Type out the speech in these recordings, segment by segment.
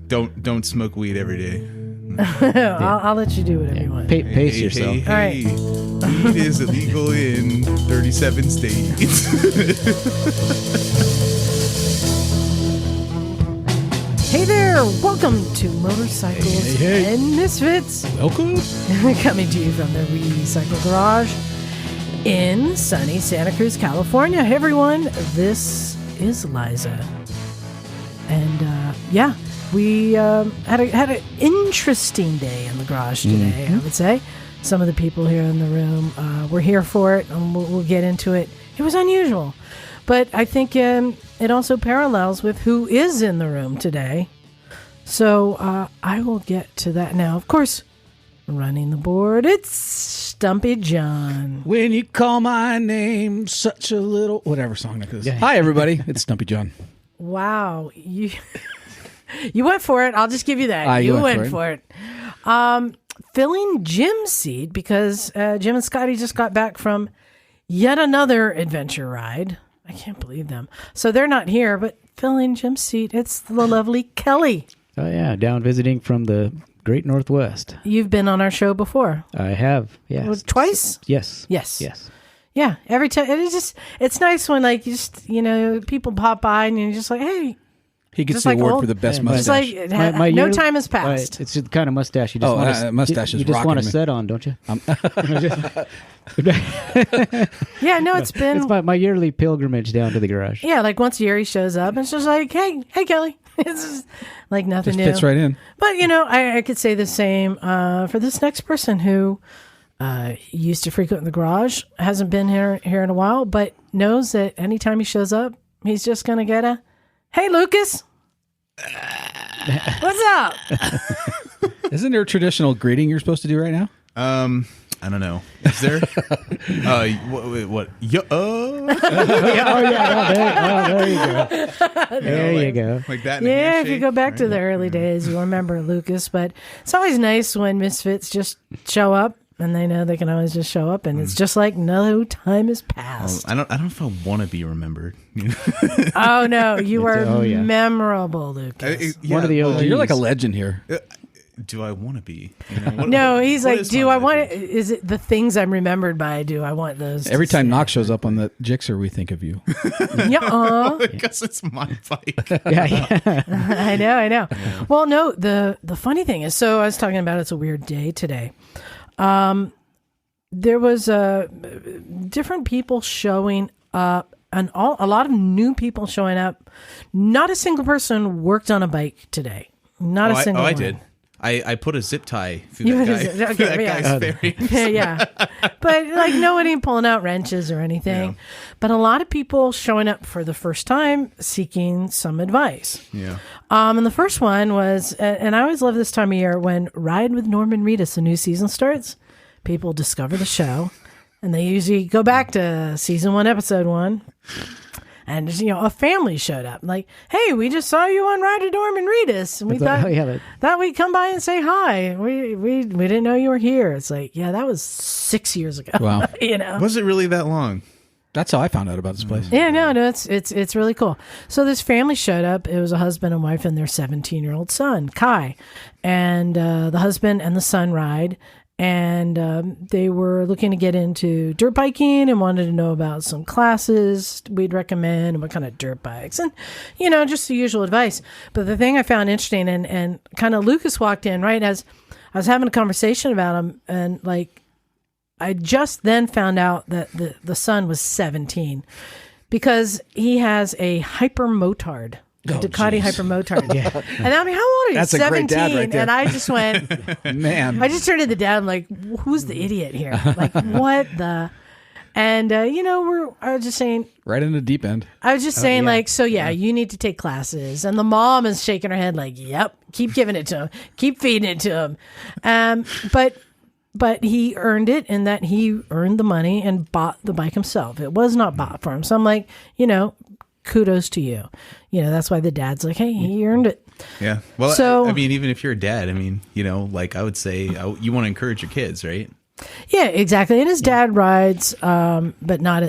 Don't smoke weed every day. I'll let you do whatever you want. Pace yourself. All right. Weed is illegal in 37 states. Hey there, welcome to Motorcycles and Misfits. Welcome. Coming to you from the Recycle Garage in sunny Santa Cruz, California. Hey everyone, this is Liza. And we had an interesting day in the garage today, I would say. Some of the people here in the room were here for it, and we'll get into it. It was unusual. But I think it also parallels with who is in the room today. So I will get to that now. Of course, running the board, it's Stumpy John. When you call my name, such a little... Whatever song that is. Yeah. Hi, everybody. It's Stumpy John. Wow. You went for it. I'll just give you that. You went for it. Filling Jim's seat because Jim and Scotty just got back from yet another adventure ride. I can't believe them. So they're not here, but filling Jim's seat, it's the lovely Kelly. Oh, yeah. Down visiting from the Great Northwest. You've been on our show before. I have, yes. Twice? Yes. Yeah, every time. It's nice when, like, people pop by and you're just like, hey. He gets the award for the best mustache. Just like, no time has passed. It's the kind of mustache you just mustache is you just want to me. set on, don't you? Yeah, no, it's my yearly pilgrimage down to the garage. Yeah, like once a year he shows up and it's just like, hey, Kelly. It's just like nothing just new. Fits right in. But, I could say the same for this next person who used to frequent the garage, hasn't been here in a while, but knows that anytime he shows up, he's just going to get a, hey, Lucas. What's up? Isn't there a traditional greeting you're supposed to do right now? I don't know. Is there? What? There you go. There you go. Like that. Yeah, if you go back to the early days, you'll remember Lucas. But it's always nice when Misfits just show up, and they know they can always just show up, and it's just like no time has passed. I don't know if I want to be remembered. Oh no, you are memorable, Lucas. One of the OGs. You're like a legend here. Do I want to be? No, he's like, do I want it? Is it the things I'm remembered by? Do I want those? Every time Knox shows up on the Gixxer, we think of you. Because it's my bike. Yeah. I know. Yeah. Well, no, the funny thing is, so I was talking about it's a weird day today. There was different people showing up, and a lot of new people showing up. Not a single person worked on a bike today. Not a single one. I did. I put a zip tie through that guy's fairies. Yeah. But like nobody pulling out wrenches or anything. Yeah. But a lot of people showing up for the first time seeking some advice. Yeah. And the first one was, and I always love this time of year when Ride with Norman Reedus, the new season starts. People discover the show and they usually go back to season 1, episode 1. And, a family showed up. Like, hey, we just saw you on Ride with Norman Reedus. And we thought we'd come by and say hi. We didn't know you were here. It's like, yeah, that was 6 years ago. Wow. Was it really that long? That's how I found out about this place. Yeah, no, it's really cool. So this family showed up. It was a husband and wife and their 17-year-old son, Kai. And the husband and the son ride. And they were looking to get into dirt biking and wanted to know about some classes we'd recommend and what kind of dirt bikes and, just the usual advice. But the thing I found interesting and kind of Lucas walked in right as I was having a conversation about him. And like, I just then found out that the son was 17 because he has a hypermotard. Ducati Hypermotard. Yeah. And I mean, how old are you? That's 17. A great dad right there. And I just went, man. I just turned to the dad. I'm like, who's the idiot here? Like, what the? And, I was just saying. Right in the deep end. I was just saying, you need to take classes. And the mom is shaking her head like, yep, keep giving it to him. Keep feeding it to him. But he earned it in that he earned the money and bought the bike himself. It was not bought for him. So I'm like, kudos to you. That's why the dad's like, hey, he earned it. Yeah. Well, so, I mean, even if you're a dad, I mean, I would say you want to encourage your kids, right? Yeah, exactly. And his dad rides, but not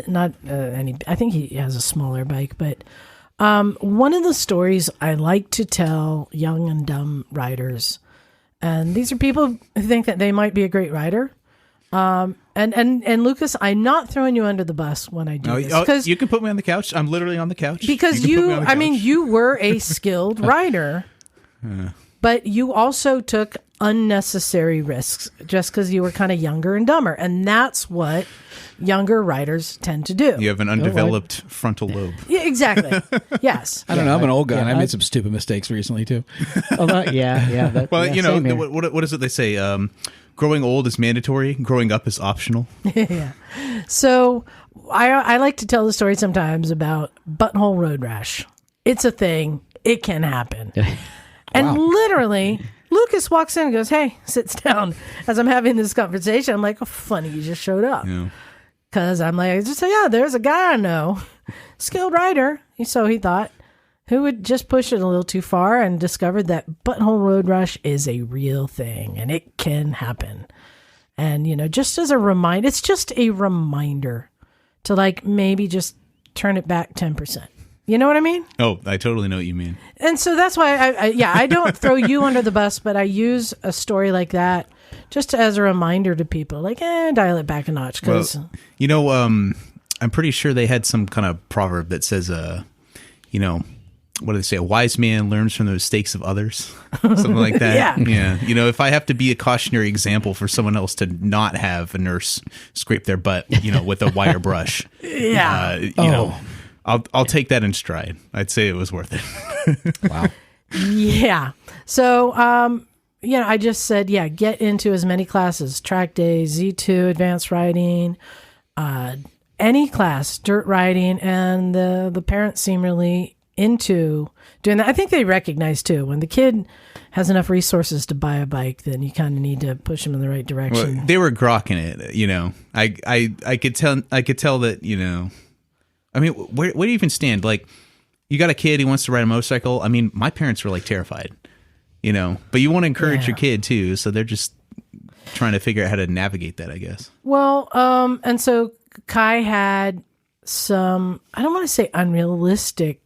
any. I think he has a smaller bike, but One of the stories I like to tell young and dumb riders, and these are people who think that they might be a great rider. And Lucas, I'm not throwing you under the bus when I do this. Because you can put me on the couch. I'm literally on the couch. Because you were a skilled rider, but you also took unnecessary risks just because you were kind of younger and dumber. And that's what younger riders tend to do. You have an undeveloped frontal lobe. Yeah, exactly. Yes. I don't know. I'm an old guy, and I made some stupid mistakes recently, too. Yeah. What is it they say? Growing old is mandatory. Growing up is optional. Yeah. So I like to tell the story sometimes about butthole road rash. It's a thing. It can happen. And literally, Lucas walks in and goes, "Hey," sits down as I'm having this conversation. I'm like, "Oh, funny, you just showed up." Because I'm like, there's a guy I know, skilled rider. So he thought, who would just push it a little too far and discovered that butthole road rush is a real thing and it can happen. And, just as a reminder, it's just a reminder to maybe just turn it back 10%. You know what I mean? Oh, I totally know what you mean. And so that's why I don't throw you under the bus, but I use a story like that just as a reminder to people, dial it back a notch. Cause, I'm pretty sure they had some kind of proverb that says, what do they say? A wise man learns from the mistakes of others. Something like that. Yeah. If I have to be a cautionary example for someone else to not have a nurse scrape their butt, with a wire brush. I'll take that in stride. I'd say it was worth it. Wow. Yeah. So, I just said, get into as many classes, track days, Z2, advanced riding, any class, dirt riding, and the parents seem really into doing that. I think they recognize too, when the kid has enough resources to buy a bike, then you kind of need to push them in the right direction. Well, they were grokking it, I could tell that, I mean, where do you even stand? You got a kid, he wants to ride a motorcycle. I mean, my parents were terrified, but you want to encourage your kid too. So they're just trying to figure out how to navigate that, I guess. Well, and so Kai had some, I don't want to say unrealistic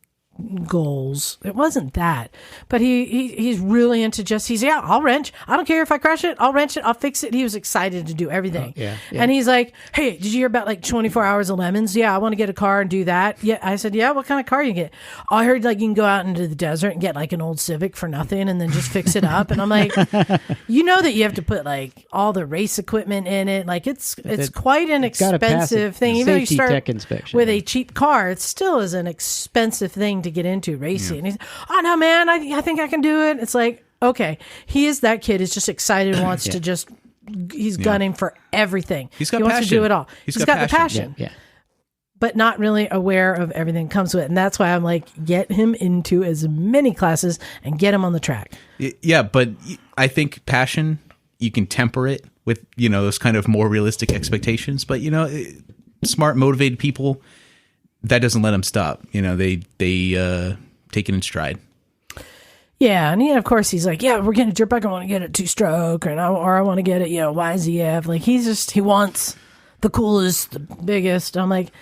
goals. It wasn't that, but he's really into I'll wrench. I don't care if I crash it. I'll wrench it. I'll fix it. He was excited to do everything. And he's like, "Hey, did you hear about 24 hours of lemons? Yeah, I want to get a car and do that." Yeah, I said, "Yeah, what kind of car you get?" "Oh, I heard you can go out into the desert and get an old Civic for nothing and then just fix it up." And I'm like, you know that you have to put all the race equipment in it. It's quite an expensive thing. Even though you start with a cheap car, it still is an expensive thing to get into racing. And he's, "Oh no, man, I think I can do it." It's okay, he is that kid is just excited and wants to just, he's gunning for everything. He wants to do it all. He's got the passion. Yeah. But not really aware of everything that comes with it. And that's why I'm get him into as many classes and get him on the track. Yeah, but I think passion, you can temper it with, those kind of more realistic expectations. But, smart, motivated people, that doesn't let them stop. They take it in stride. Yeah, and of course he's like, "Yeah, we're getting a dirt bike. I want to get a 2-stroke, or I want to get it, YZF." He wants the coolest, the biggest. I'm like,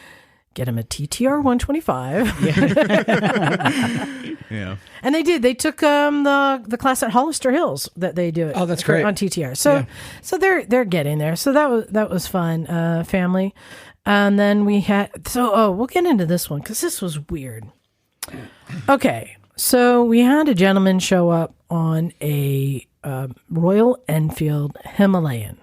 get him a TTR 125. Yeah. And they did. They took the class at Hollister Hills that they do it. Oh, that's great. On TTR. So they're getting there. So that was fun, family. And then we had, we'll get into this one because this was weird. Okay, so we had a gentleman show up on a Royal Enfield Himalayan.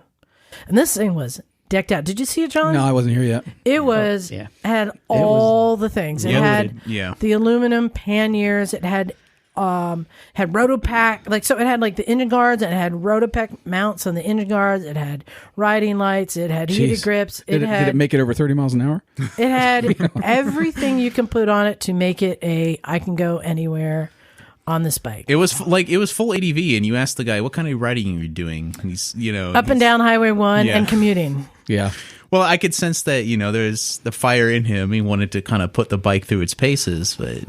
And this thing was decked out. Did you see it, John? No, I wasn't here yet. It was, had all the things. It had the aluminum panniers. It had Rotopack, so it had the engine guards, and it had Rotopack mounts on the engine guards. It had riding lights. It had heated grips. Did it make it over 30 miles an hour? It had everything you can put on it to make it I can go anywhere on this bike. It was full ADV, and you asked the guy, "What kind of riding are you doing?" And he's up and down Highway 1 and commuting. Yeah. Well, I could sense that, there's the fire in him. He wanted to kind of put the bike through its paces, but,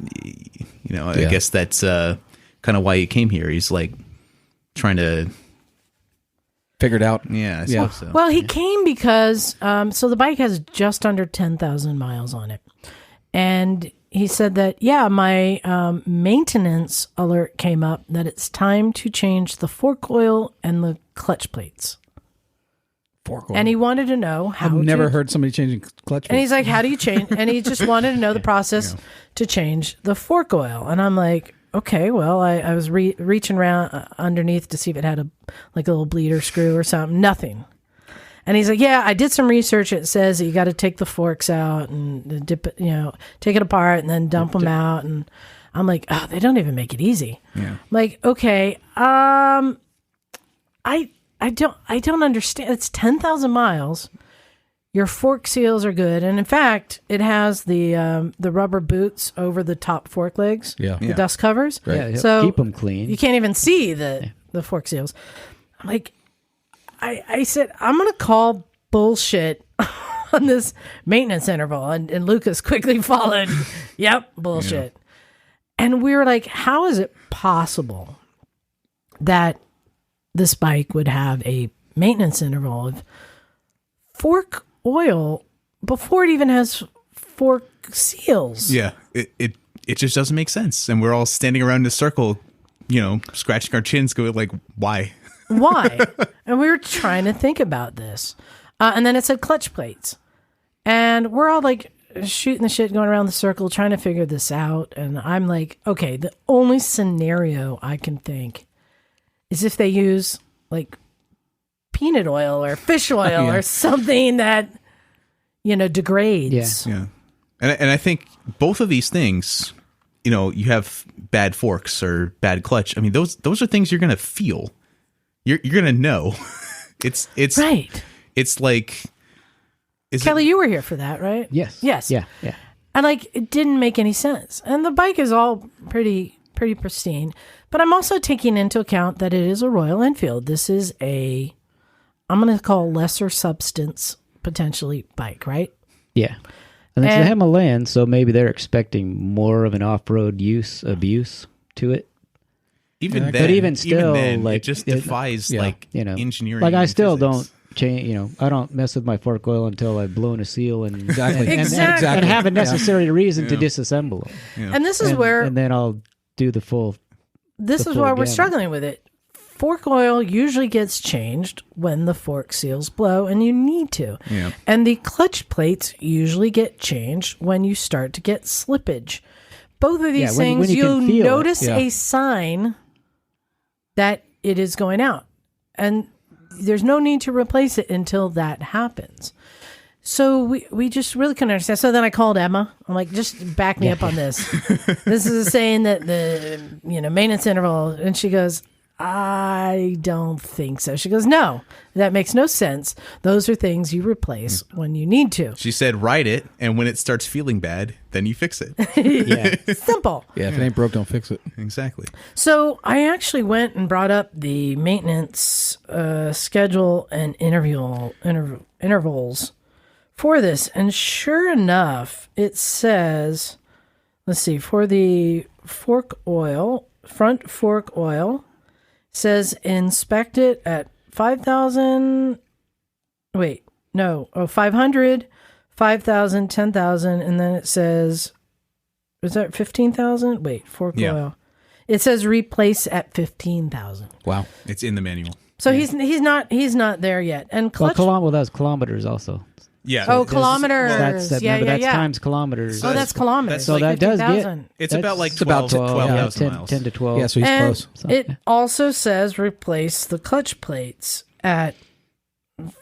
I guess that's kind of why he came here. He's trying to figure it out. Yeah, I suppose so. Well, he came because, so the bike has just under 10,000 miles on it. And he said that, my maintenance alert came up that it's time to change the fork oil and the clutch plates. Fork oil. And he wanted to know how I've never heard somebody changing clutch plates. And he's like, how do you change? And he just wanted to know the process to change the fork oil. And I'm like, okay, well, I was reaching around underneath to see if it had a little bleeder screw or something. Nothing. And he's like, yeah, I did some research. It says that you got to take the forks out and dip it, take it apart and then dump them out. And I'm like, oh, they don't even make it easy. Yeah. I'm like, okay, I don't understand. It's 10,000 miles. Your fork seals are good, and in fact, it has the rubber boots over the top fork legs. Yeah, the dust covers. Right. Yeah, so keep them clean. You can't even see the fork seals. I'm like, I said, I'm going to call bullshit on this maintenance interval. And Lucas quickly followed, yep, bullshit. Yeah. And we were like, how is it possible that this bike would have a maintenance interval of fork oil before it even has fork seals? Yeah, it just doesn't make sense. And we're all standing around in a circle, scratching our chins, going like, why? Why? And we were trying to think about this. And then it said clutch plates. And we're all like shooting the shit, going around the circle, trying to figure this out. And I'm like, okay, the only scenario I can think is if they use like peanut oil or fish oil or something that, degrades. Yeah. And I think both of these things, you have bad forks or bad clutch. I mean, those are things you're going to feel. You're going to know. It's right. It's like, Kelly, you were here for that, right? Yes. Yeah. And it didn't make any sense. And the bike is all pretty pristine. But I'm also taking into account that it is a Royal Enfield. This is I'm going to call lesser substance, potentially, bike, right? Yeah. And it's a Himalayan, so maybe they're expecting more of an off-road abuse to it. Even still, it just defies engineering. Like I still don't change. I don't mess with my fork oil until I've blown a seal and and have a necessary reason to disassemble them. Yeah. And this is where, and then I'll do the full. This is why we're struggling with it. Fork oil usually gets changed when the fork seals blow, and you need to. Yeah. And the clutch plates usually get changed when you start to get slippage. Both of these things, when you'll notice a sign that it is going out. And there's no need to replace it until that happens. So we just really couldn't understand. So then I called Emma. I'm like, just back me up on this. This is saying that the maintenance interval. And she goes, I don't think so. She goes, no, that makes no sense. Those are things you replace when you need to. She said, write it, and when it starts feeling bad, then you fix it. Simple. Yeah, if it ain't broke, don't fix it. Exactly. So I actually went and brought up the maintenance schedule and intervals for this, and sure enough, it says, let's see, for the fork oil, front fork oil, says inspect it at 5,000, 500, 5,000, 10,000, and then it says, is that 15,000? Fork oil. It says replace at 15,000. Wow. It's in the manual. So he's not there yet. And clutch. Well, that's kilometers also. Yeah. So kilometers. That's times kilometers. So that's kilometers. So that does get. It's about 12,000 miles. 10 to 12. Yeah, so he's close. So, it also says replace the clutch plates at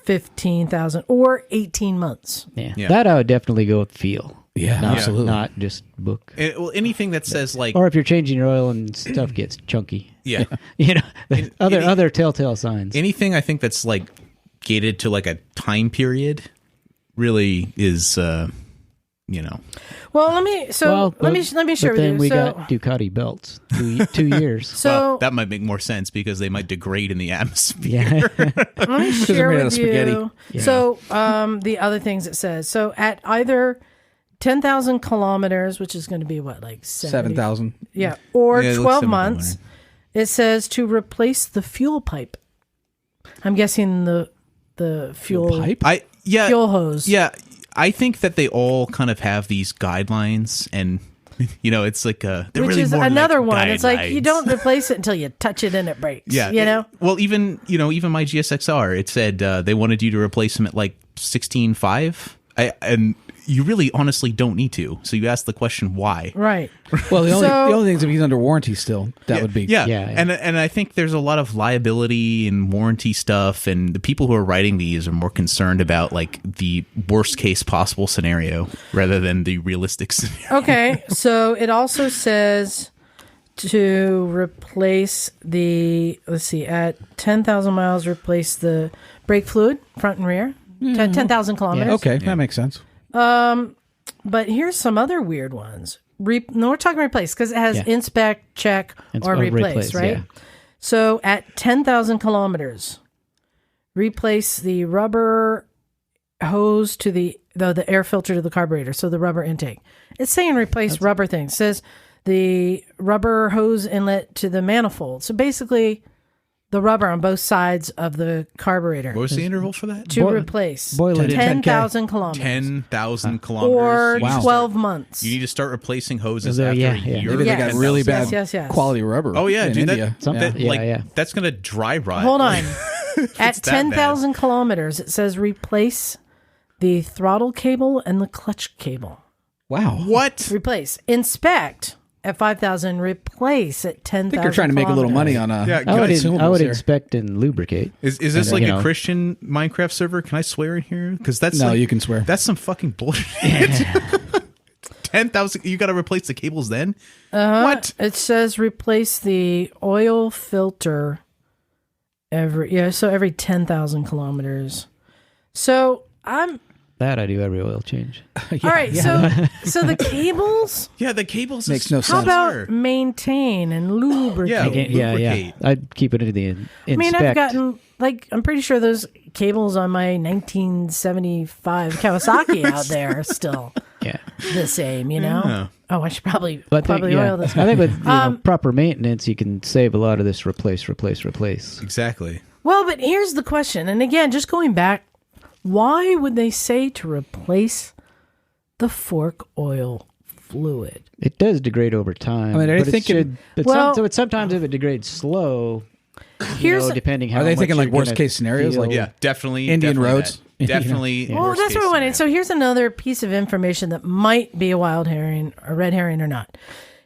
15,000 or 18 months. Yeah. That I would definitely go with feel. Yeah, absolutely. Not just book. Anything that says or if you're changing your oil and stuff gets chunky. Yeah. Other telltale signs. Anything I think that's gated to a time period really is, Well, let me share with you. Then we got Ducati belts, 2 years. So that might make more sense because they might degrade in the atmosphere. Yeah. Let me share with you. Yeah. So the other things it says. So at either 10,000 kilometers, which is going to be 7,000. Yeah, or 12 months. It says to replace the fuel pipe. I'm guessing the fuel pipe. Fuel hose. Yeah, I think that they all kind of have these guidelines, and It's like they're Which really is more another like one. It's like you guidelines. don't replace it until you touch it and it breaks. Yeah. Well, even my GSXR, it said they wanted you to replace them at like 16.5. And you really honestly don't need to. So you ask the question, why? Right. Well, the only thing is if he's under warranty still, that would be. Yeah. And I think there's a lot of liability and warranty stuff. And the people who are writing these are more concerned about like the worst case possible scenario rather than the realistic scenario. Okay. So it also says to replace at 10,000 miles, replace the brake fluid, front and rear. 10,000 kilometers. Yeah. Okay, that makes sense. But here's some other weird ones. We're talking replace because it has inspect, check, or replace, right? Yeah. So at 10,000 kilometers, replace the rubber hose to the air filter to the carburetor, so the rubber intake. It's saying replace rubber things. It says the rubber hose inlet to the manifold. So basically, the rubber on both sides of the carburetor. What was the interval for that? To replace. 10,000 kilometers. 10,000 kilometers. Or 12 months. You need to start replacing hoses after a year. Maybe they got really bad quality rubber. Oh, yeah. Dude, India. That's going to dry rot. Hold on. At 10,000 kilometers, it says replace the throttle cable and the clutch cable. Wow. What? Replace. Inspect. At 5,000, replace at 10,000. I think they're trying to make a little money on I would inspect and lubricate. Is this like a Christian Minecraft server? Can I swear in here? Because that's you can swear. That's some fucking bullshit. 10,000. You got to replace the cables then. What? It says replace the oil filter every 10,000 kilometers. So That I do every oil change. All right, so the cables. Yeah, the cables makes no sense. How about maintain and lubricate? Yeah. I'd keep it in the inspect. I mean, I've gotten I'm pretty sure those cables on my 1975 Kawasaki out there are still the same. Yeah. Oh, I should probably oil this. I think with proper maintenance, you can save a lot of this replace. Exactly. Well, but here's the question, and again, just going back. Why would they say to replace the fork oil fluid? It does degrade over time. I mean, sometimes if it degrades slow, depending how. Are they thinking like worst case scenarios, like definitely Indian roads? Definitely. Well, that's what I wanted. So here's another piece of information that might be a wild herring, a red herring, or not.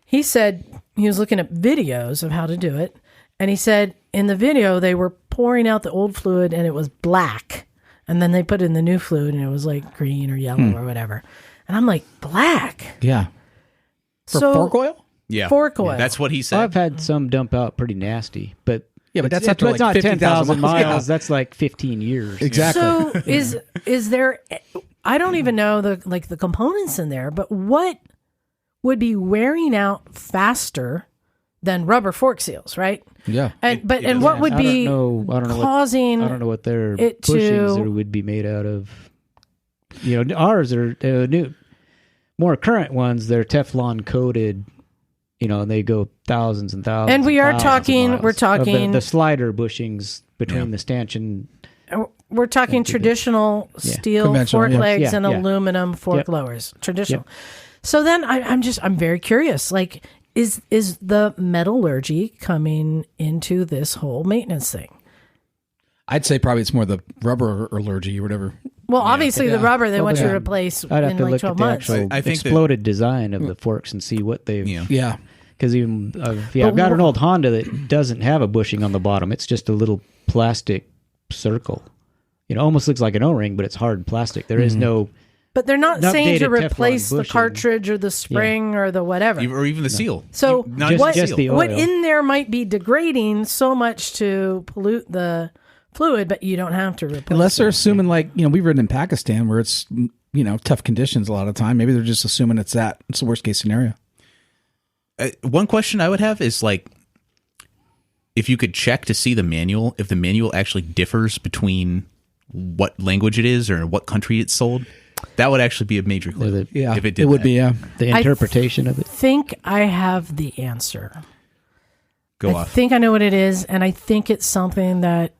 He said he was looking at videos of how to do it, and he said in the video they were pouring out the old fluid and it was black. And then they put in the new fluid and it was like green or yellow or whatever. And I'm like, black? Yeah. For fork oil? Yeah. Fork oil. Yeah, that's what he said. I've had some dump out pretty nasty, but that's after like 10,000 miles. That's like 15 years. Exactly. So is there, I don't even know the components in there, but what would be wearing out faster than rubber fork seals, right? Yeah. And what would be causing? I don't know what their bushings would be made out of. Ours are new, more current ones. They're Teflon coated. And they go thousands and thousands. And we're talking the slider bushings between the stanchion. We're talking traditional steel fork legs and aluminum fork lowers. Traditional. Yep. So then I'm very curious. Like, is the metallurgy coming into this whole maintenance thing? I'd say probably it's more the rubber allergy or whatever. Well, obviously the rubber they want you to replace in like 12 months. I think exploded design of the forks and see what they've... Yeah. Because even I've got an old Honda that doesn't have a bushing on the bottom. It's just a little plastic circle. It almost looks like an O-ring, but it's hard plastic. There is no... But they're not saying to replace the cartridge or the spring or the whatever. Or even the seal. So just the oil. What in there might be degrading so much to pollute the fluid, but you don't have to replace Unless they're assuming we've ridden in Pakistan where it's, tough conditions a lot of the time. Maybe they're just assuming it's the worst case scenario. One question I would have is if you could check to see the manual, if the manual actually differs between what language it is or what country it's sold. That would actually be a major clue. If it did, it would be. The interpretation of it. I think I have the answer. Go off. I think I know what it is, and I think it's something that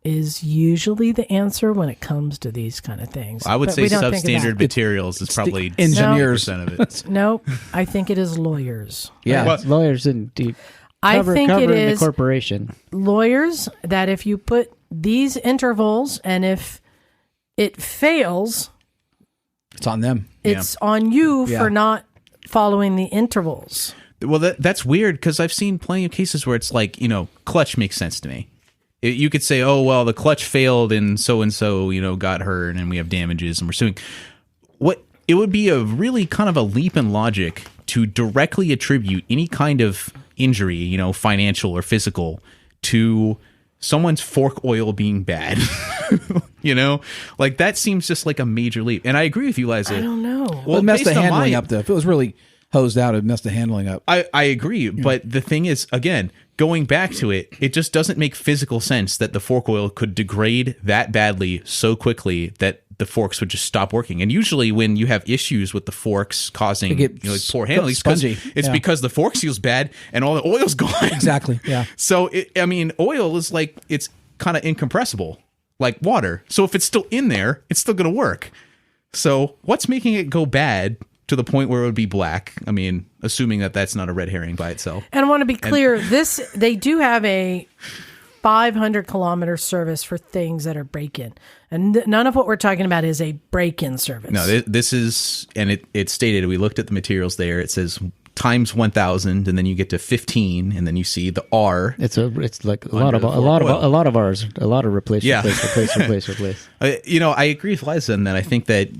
is usually the answer when it comes to these kind of things. I would say substandard materials is probably engineers of it. Nope. I think it is lawyers. Yeah. Well, lawyers and deep. I think it is the corporation. Lawyers that if you put these intervals and if it fails, it's on them. It's on you for not following the intervals. Well, that's weird because I've seen plenty of cases where it's like, clutch makes sense to me. You could say, oh, well, the clutch failed and so, got hurt and we have damages and we're suing. It would be a really kind of a leap in logic to directly attribute any kind of injury, financial or physical, to someone's fork oil being bad. Like that seems just like a major leap. And I agree with you, Liza. I don't know. Well, it messed the handling up though. If it was really hosed out, it messed the handling up. I agree. But the thing is, again, going back to it, it just doesn't make physical sense that the fork oil could degrade that badly so quickly that the forks would just stop working. And usually when you have issues with the forks causing poor handling, it's because the fork seal's bad and all the oil's gone. Exactly. Yeah. So, oil is like, it's kind of incompressible, like water. So if it's still in there, it's still going to work. So what's making it go bad to the point where it would be black? I mean, assuming that that's not a red herring by itself. And I want to be clear, they do have a 500-kilometer service for things that are break-in. And none of what we're talking about is a break-in service. No, this is, and it stated, we looked at the materials there, it says times 1,000, and then you get to 15, and then you see the R. It's like a lot of R's, a lot of replace. I agree with Liza in that. I think that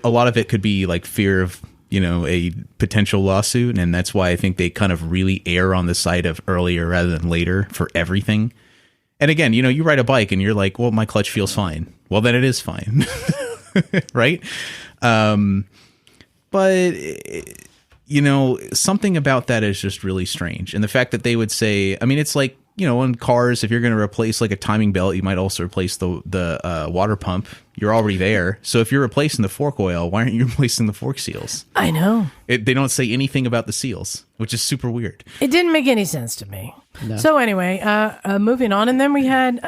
a lot of it could be like fear of a potential lawsuit, and that's why I think they kind of really err on the side of earlier rather than later for everything. And again, you ride a bike and you're like, well, my clutch feels fine. Well, then it is fine. Right? But something about that is just really strange. And the fact that they would say, I mean, it's like, in cars, if you're going to replace like a timing belt, you might also replace the water pump. You're already there. So if you're replacing the fork oil, why aren't you replacing the fork seals? I know. They don't say anything about the seals, which is super weird. It didn't make any sense to me. No. So anyway, moving on. And then we had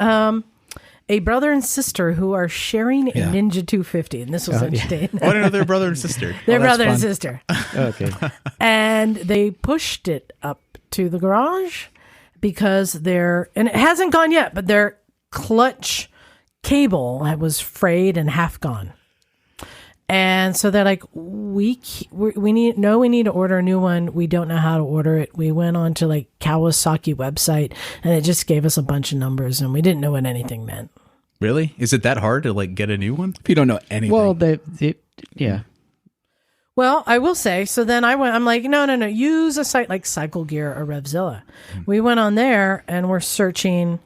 a brother and sister who are sharing a Ninja 250. And this was interesting. I didn't know they're brother and sister. They're brother and sister. Okay. And they pushed it up to the garage because and it hasn't gone yet, but their clutch cable was frayed and half gone. And so they're like, we need to order a new one. We don't know how to order it. We went on to like Kawasaki website and it just gave us a bunch of numbers and we didn't know what anything meant. Really? Is it that hard to like get a new one? If you don't know anything. Well, yeah. Well, I will say, so then I'm like, no, use a site like Cycle Gear or Revzilla. We went on there and we're searching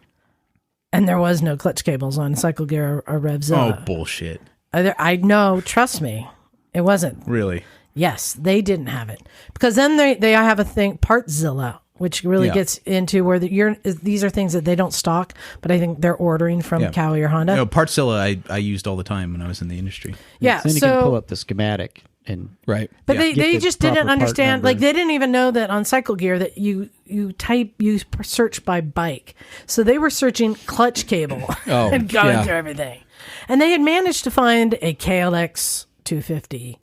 and there was no clutch cables on Cycle Gear or Revzilla. Oh, bullshit. I know, trust me, it wasn't. Really? Yes, they didn't have it. Because then they have a thing, Partzilla, which really gets into where these are things that they don't stock, but I think they're ordering from Cowie or Honda. Partzilla I used all the time when I was in the industry. Yeah, so then you can pull up the schematic. Right. But they just didn't understand, like they didn't even know that on Cycle Gear that you search by bike. So they were searching clutch cable and going through everything. And they had managed to find a KLX 250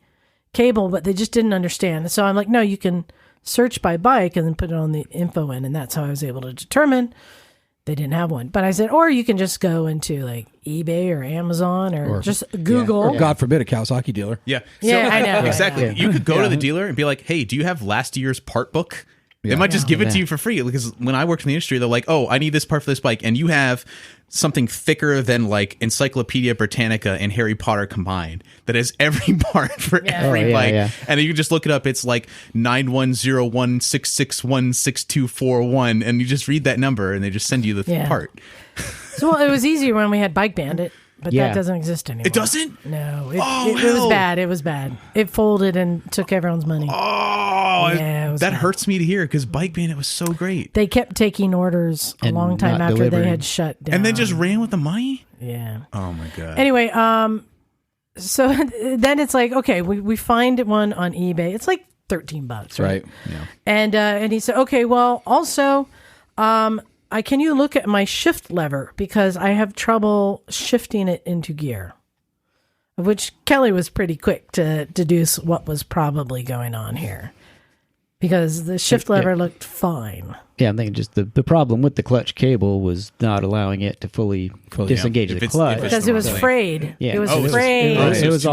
cable, but they just didn't understand. So I'm like, no, you can search by bike and then put it on the info end. And that's how I was able to determine they didn't have one. But I said, or you can just go into like eBay or Amazon or just Google. Or God forbid, a Kawasaki dealer. Yeah. Yeah, I know. Exactly. Yeah. You could go to the dealer and be like, hey, do you have last year's part book? They might just give it to you for free. Because when I worked in the industry, they're like, oh, I need this part for this bike. And you have something thicker than like Encyclopedia Britannica and Harry Potter combined that has every part for every bike. Yeah. And then you just look it up. It's like 91016616216241. And you just read that number and they just send you the part. So it was easier when we had Bike Bandit. But that doesn't exist anymore. It doesn't? No. It was bad. It was bad. It folded and took everyone's money. Oh, that bad. Hurts me to hear because Bike Bandit was so great. They kept taking orders a long time after they had shut down. And then just ran with the money? Yeah. Oh, my God. Anyway, so then it's like, okay, we find one on eBay. It's like $13, right? Yeah. And he said, okay, well, also, can you look at my shift lever? Because I have trouble shifting it into gear. Of which Kelly was pretty quick to deduce what was probably going on here. Because the shift lever looked fine. Yeah, I'm thinking just the problem with the clutch cable was not allowing it to fully disengage the clutch. Because it was frayed. Yeah. It was frayed. It was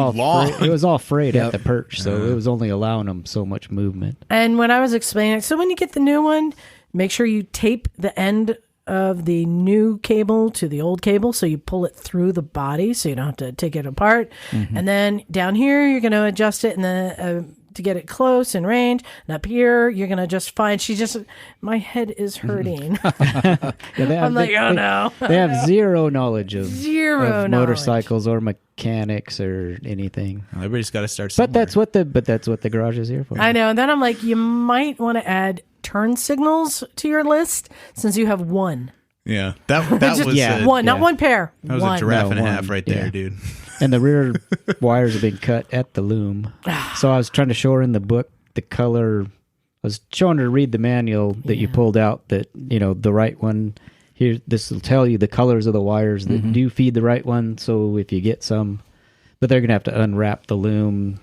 all frayed at the perch, so it was only allowing them so much movement. And when I was explaining, so when you get the new one, make sure you tape the end of the new cable to the old cable, so you pull it through the body, so you don't have to take it apart. Mm-hmm. And then down here, you're going to adjust it, and then to get it close in range. And up here, you're going to just find. My head is hurting. I'm like, oh no. They have zero knowledge of motorcycles or mechanics or anything. Well, everybody's got to start somewhere. But that's what the garage is here for. I know. And then I'm like, you might want to add turn signals to your list since you have one. Yeah, that was one, not one pair. That was a giraffe and a half right there, dude. And the rear wires have been cut at the loom. So I was trying to show her in the book the color. I was showing her to read the manual that you pulled out that, the right one. Here, this will tell you the colors of the wires that do feed the right one. So if you get some, but they're going to have to unwrap the loom,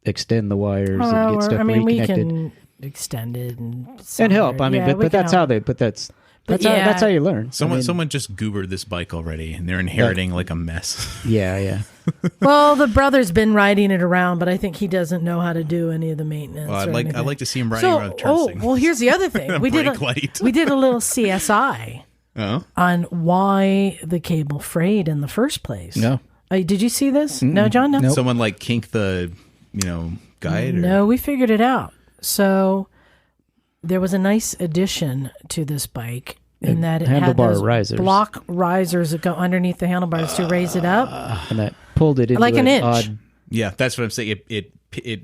extend the wires, and get stuff reconnected. We can extend it and help. But that's how they. But that's how you learn. Someone just goobered this bike already, and they're inheriting like a mess. Yeah. Well, the brother's been riding it around, but I think he doesn't know how to do any of the maintenance. Well, I'd like to see him riding around turn signals. Well, here's the other thing. we did a little CSI on why the cable frayed in the first place. No. Did you see this? Mm-mm. No, John? No. Nope. Someone like kinked the guide? No, we figured it out. So there was a nice addition to this bike in that it had those risers. Block risers that go underneath the handlebars to raise it up. And that pulled it into like an inch. Odd, yeah, that's what I'm saying. It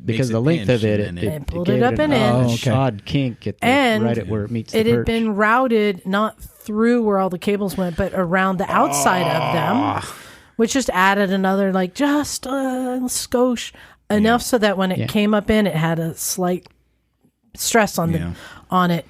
because the length of it pulled it up an inch. Odd kink right at where it meets the perch. It had been routed not through where all the cables went, but around the outside of them, which just added another just a skosh enough so that when it came up in, it had a slight stress on it.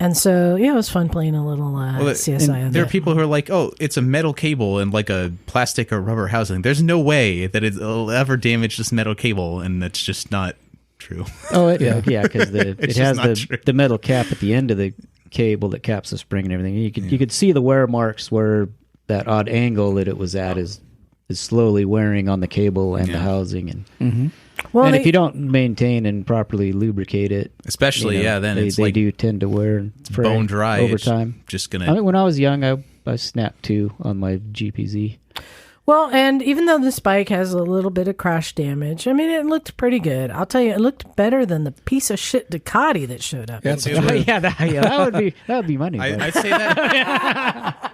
And so, it was fun playing a little CSI on there that. are people who are like, oh, it's a metal cable and like a plastic or rubber housing. There's no way that it'll ever damage this metal cable, and that's just not true. Oh, because it has the metal cap at the end of the cable that caps the spring and everything. You could see the wear marks where that odd angle that it was at is slowly wearing on the cable and the housing. And and if you don't maintain and properly lubricate it, especially then they do tend to wear and bone dry over time. Just gonna. When I was young, I snapped 2 on my GPZ. Well, and even though this bike has a little bit of crash damage, it looked pretty good. I'll tell you, it looked better than the piece of shit Ducati that showed up. That would be money. I'd say that.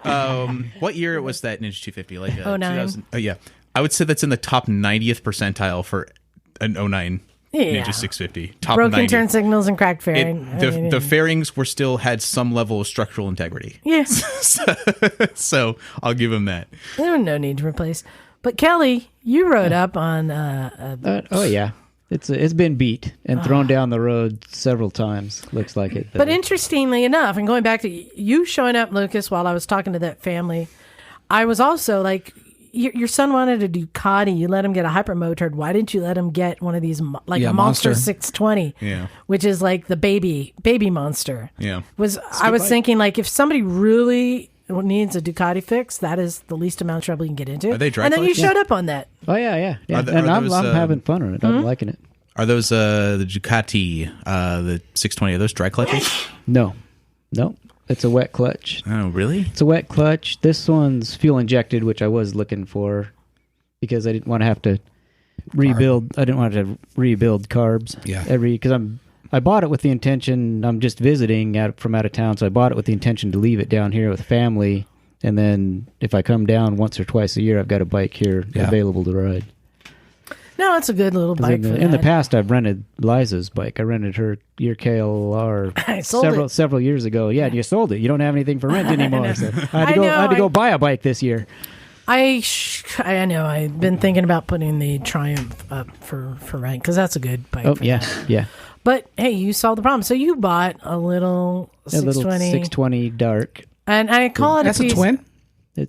What year was that Ninja 250? Like 09. Oh yeah, I would say that's in the top 90th percentile for an 09 Ninja 650. Top broken 90. turn signals and cracked fairing. The fairings still had some level of structural integrity. Yes. So I'll give him that. There was no need to replace. But Kelly, you rode up on. It's been beat and thrown down the road several times. Looks like it. But interestingly enough, and going back to you showing up, Lucas, while I was talking to that family, I was also like, your son wanted a Ducati. You let him get a hypermotard. Why didn't you let him get one of these, a Monster 620? Yeah. Which is like the baby monster. Yeah. I was thinking, like, if somebody really needs a Ducati fix, that is the least amount of trouble you can get into. Are they dry And then clutch? You showed up on that. Oh, yeah. And I'm having fun on it. I'm liking it. Are those the Ducati, the 620, are those dry clutches? No. It's a wet clutch. Oh, really? It's a wet clutch. This one's fuel injected, which I was looking for because I didn't want to have to rebuild. I didn't want to rebuild carbs because I bought it with the intention. I'm just visiting from out of town, so I bought it with the intention to leave it down here with family, and then if I come down once or twice a year, I've got a bike here available to ride. No, it's a good little bike. In the past, I've rented Liza's bike. I rented your KLR several years ago. Yeah, and you sold it. You don't have anything for rent anymore. So I had to go buy a bike this year. I know. I've been thinking about putting the Triumph up for rent because that's a good bike. Oh, yeah. But hey, you solved the problem. So you bought a little 620. 620 dark. And I call it That's a twin?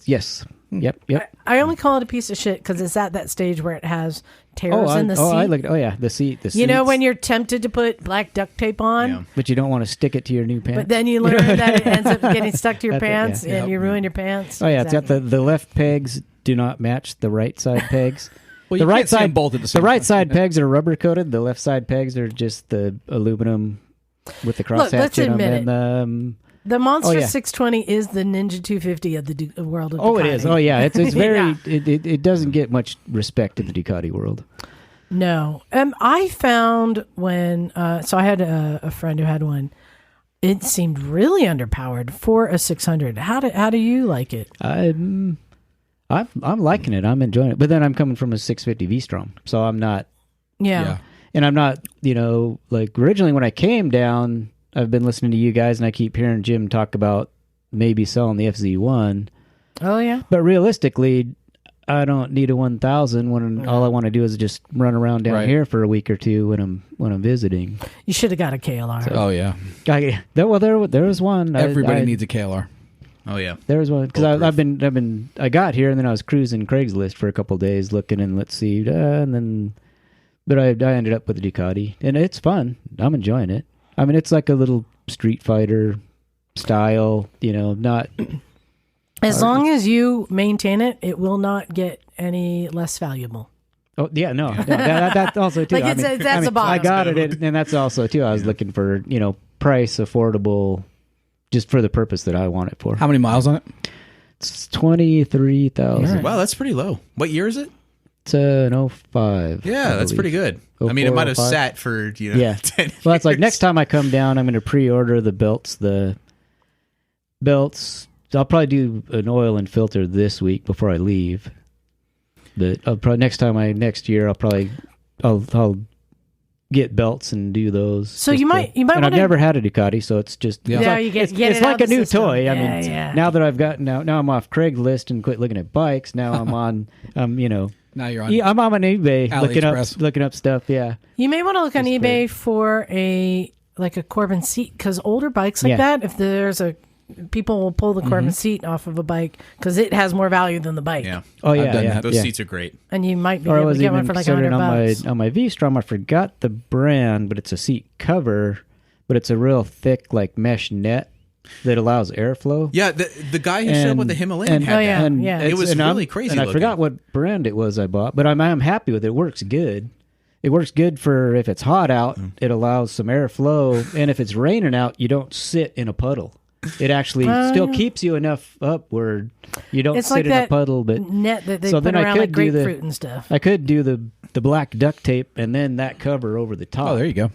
Yes. Yep. I only call it a piece of shit because it's at that stage where it has tears in the seat. The seat. You know when you're tempted to put black duct tape on? But you don't want to stick it to your new pants. But then you learn that it ends up getting stuck to your pants and you ruin your pants. Oh, yeah. Exactly. It's got the left pegs do not match the right side pegs. Well, the right side bolted the right side pegs are rubber coated. The left side pegs are just the aluminum with the cross hatchet on them. The Monster 620 is the Ninja 250 of the world of Ducati. Oh, it is. Oh, yeah. It's very. It doesn't get much respect in the Ducati world. No. I found when so I had a friend who had one. It seemed really underpowered for a 600. How do you like it? I'm liking it. I'm enjoying it. But then I'm coming from a 650 V-Strom, so I'm not. Yeah. And I'm not. Like originally when I came down. I've been listening to you guys, and I keep hearing Jim talk about maybe selling the FZ1. Oh, yeah? But realistically, I don't need a 1000 when all I want to do is just run around down here for a week or two when I'm visiting. You should have got a KLR. Oh, yeah. There was one. Everybody needs a KLR. Oh, yeah. There was one. Because I got here, and then I was cruising Craigslist for a couple of days looking, and let's see. But I ended up with a Ducati, and it's fun. I'm enjoying it. I mean, it's like a little Street Fighter style, not... As long as you maintain it, it will not get any less valuable. Oh, yeah, no. That also, too. That's a bottom. I got it, and that's also, too. I was looking for, price, affordable, just for the purpose that I want it for. How many miles on it? It's 23,000. Right. Wow, that's pretty low. What year is it? It's an 05. Yeah, that's pretty good. I mean, it might have sat for 10 years. Well, it's like next time I come down, I'm going to pre-order the belts. I'll probably do an oil and filter this week before I leave. But I'll probably next year I'll get belts and do those. So you might. And I've never had a Ducati, so it's just it's like a new toy. I mean, now that I've got now I'm off Craigslist and quit looking at bikes. Now I'm on. Now you're on. I'm on eBay looking up stuff. Yeah. You may want to look on eBay for a Corbin seat because older bikes like that. If there's people will pull the Corbin seat off of a bike because it has more value than the bike. Yeah. Oh yeah. Those seats are great. And you might be able to get one for like $100. On my V-Strom, I forgot the brand, but it's a seat cover, but it's a real thick like mesh net that allows airflow. Yeah, the guy who showed up with the Himalayan had that. It was really crazy. And I forgot what brand it was I bought, but I'm happy with it. It works good. It works good for if it's hot out. It allows some airflow, and if it's raining out, you don't sit in a puddle. It actually still keeps you enough up where you don't sit in a puddle. But net that they put around like grapefruit and stuff. I could do the black duct tape and then that cover over the top. Oh, there you go.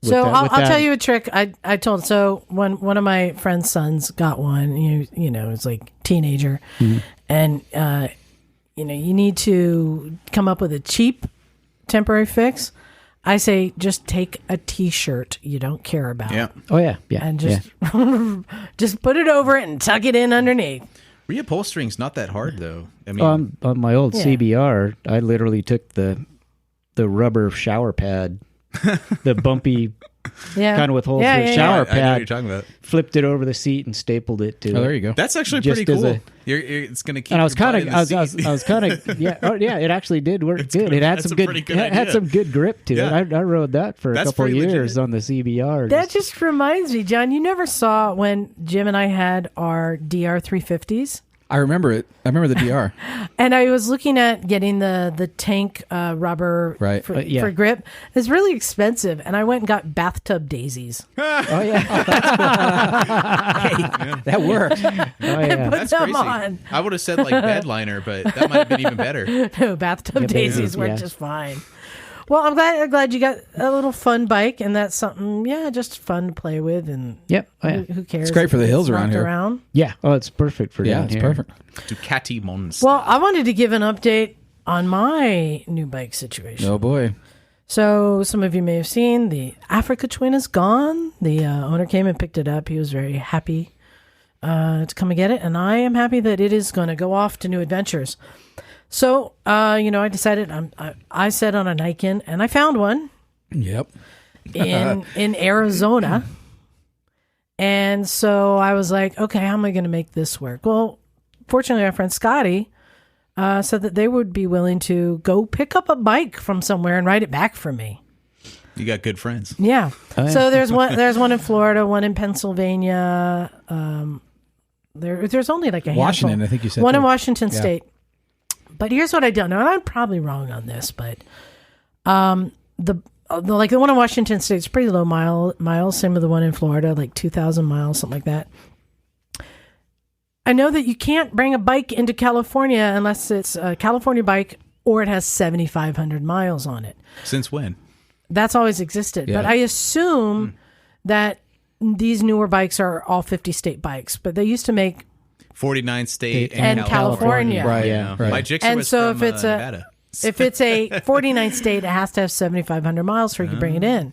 So I'll tell you a trick. I told when one of my friend's sons got one. It's like teenager, and you need to come up with a cheap temporary fix. I say just take a T-shirt you don't care about. Yeah. Oh yeah. And just just put it over it and tuck it in underneath. Reupholstering's not that hard though. I mean, on my old CBR, I literally took the rubber shower pad, the bumpy kind of with holes for shower pad. I know what you're talking about. Flipped it over the seat and stapled it to. Oh, there you go. That's actually pretty cool. It's going to keep. And I was kind of, it actually did work good. It had some good grip to it. I rode that for a couple of years on the CBR. That just reminds me, John. You never saw when Jim and I had our DR 350s. I remember it. I remember the DR. And I was looking at getting the tank rubber for grip. It's really expensive. And I went and got bathtub daisies. Oh, yeah. That worked. Oh, yeah. That's them crazy. On. I would have said like bed liner, but that might have been even better. No, bathtub daisies work just fine. Well, I'm glad you got a little fun bike, and that's something, just fun to play with. And who cares? It's great for the hills around here. Yeah. Oh, it's perfect for down here. Perfect. Ducati Monster. Well, I wanted to give an update on my new bike situation. Oh boy! So some of you may have seen the Africa Twin is gone. The owner came and picked it up. He was very happy to come and get it, and I am happy that it is going to go off to new adventures. So, I decided I set on a Niken, and I found one. Yep. in Arizona. And so I was like, okay, how am I going to make this work? Well, fortunately, my friend Scotty said that they would be willing to go pick up a bike from somewhere and ride it back for me. You got good friends. Yeah. Oh, yeah. So there's one in Florida, one in Pennsylvania. There's only like a Washington, handful. I think you said. One in Washington State. But here's what I don't know, and I'm probably wrong on this, but the one in Washington State is pretty low miles. Same with the one in Florida, like 2,000 miles, something like that. I know that you can't bring a bike into California unless it's a California bike or it has 7,500 miles on it. Since when? That's always existed. Yeah. But I assume that these newer bikes are all 50 state bikes, but they used to make 49 state and California. Right, yeah. Right. My Gixxer was from Nevada. If it's a 49 state, it has to have 7,500 miles for you to bring it in.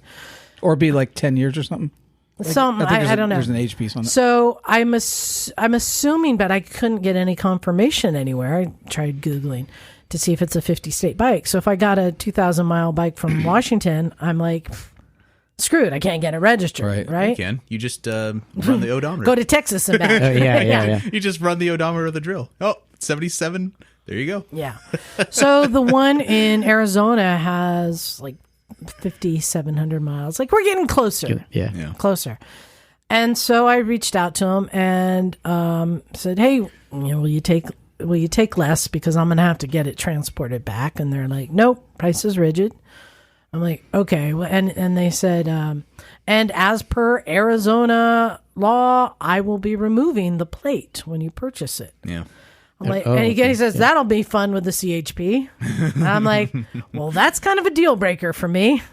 Or be like 10 years or something. I don't know. There's an age piece on it. So I'm assuming, but I couldn't get any confirmation anywhere. I tried Googling to see if it's a 50 state bike. So if I got a 2,000 mile bike from Washington, I'm like, screwed. I can't get it registered. Right? You can. You just run the odometer. Go to Texas and back. Yeah. You just run the odometer of the drill. Oh, 77. There you go. Yeah. So the one in Arizona has like 5,700 miles. Like we're getting closer. Yeah. Closer. And so I reached out to him and said, "Hey, will you take less because I'm going to have to get it transported back?" And they're like, "Nope, price is rigid." I'm like, "Okay." Well, and they said, "And as per Arizona law, I will be removing the plate when you purchase it." Yeah. I'm like, and he says, "That'll be fun with the CHP." And I'm like, well, that's kind of a deal breaker for me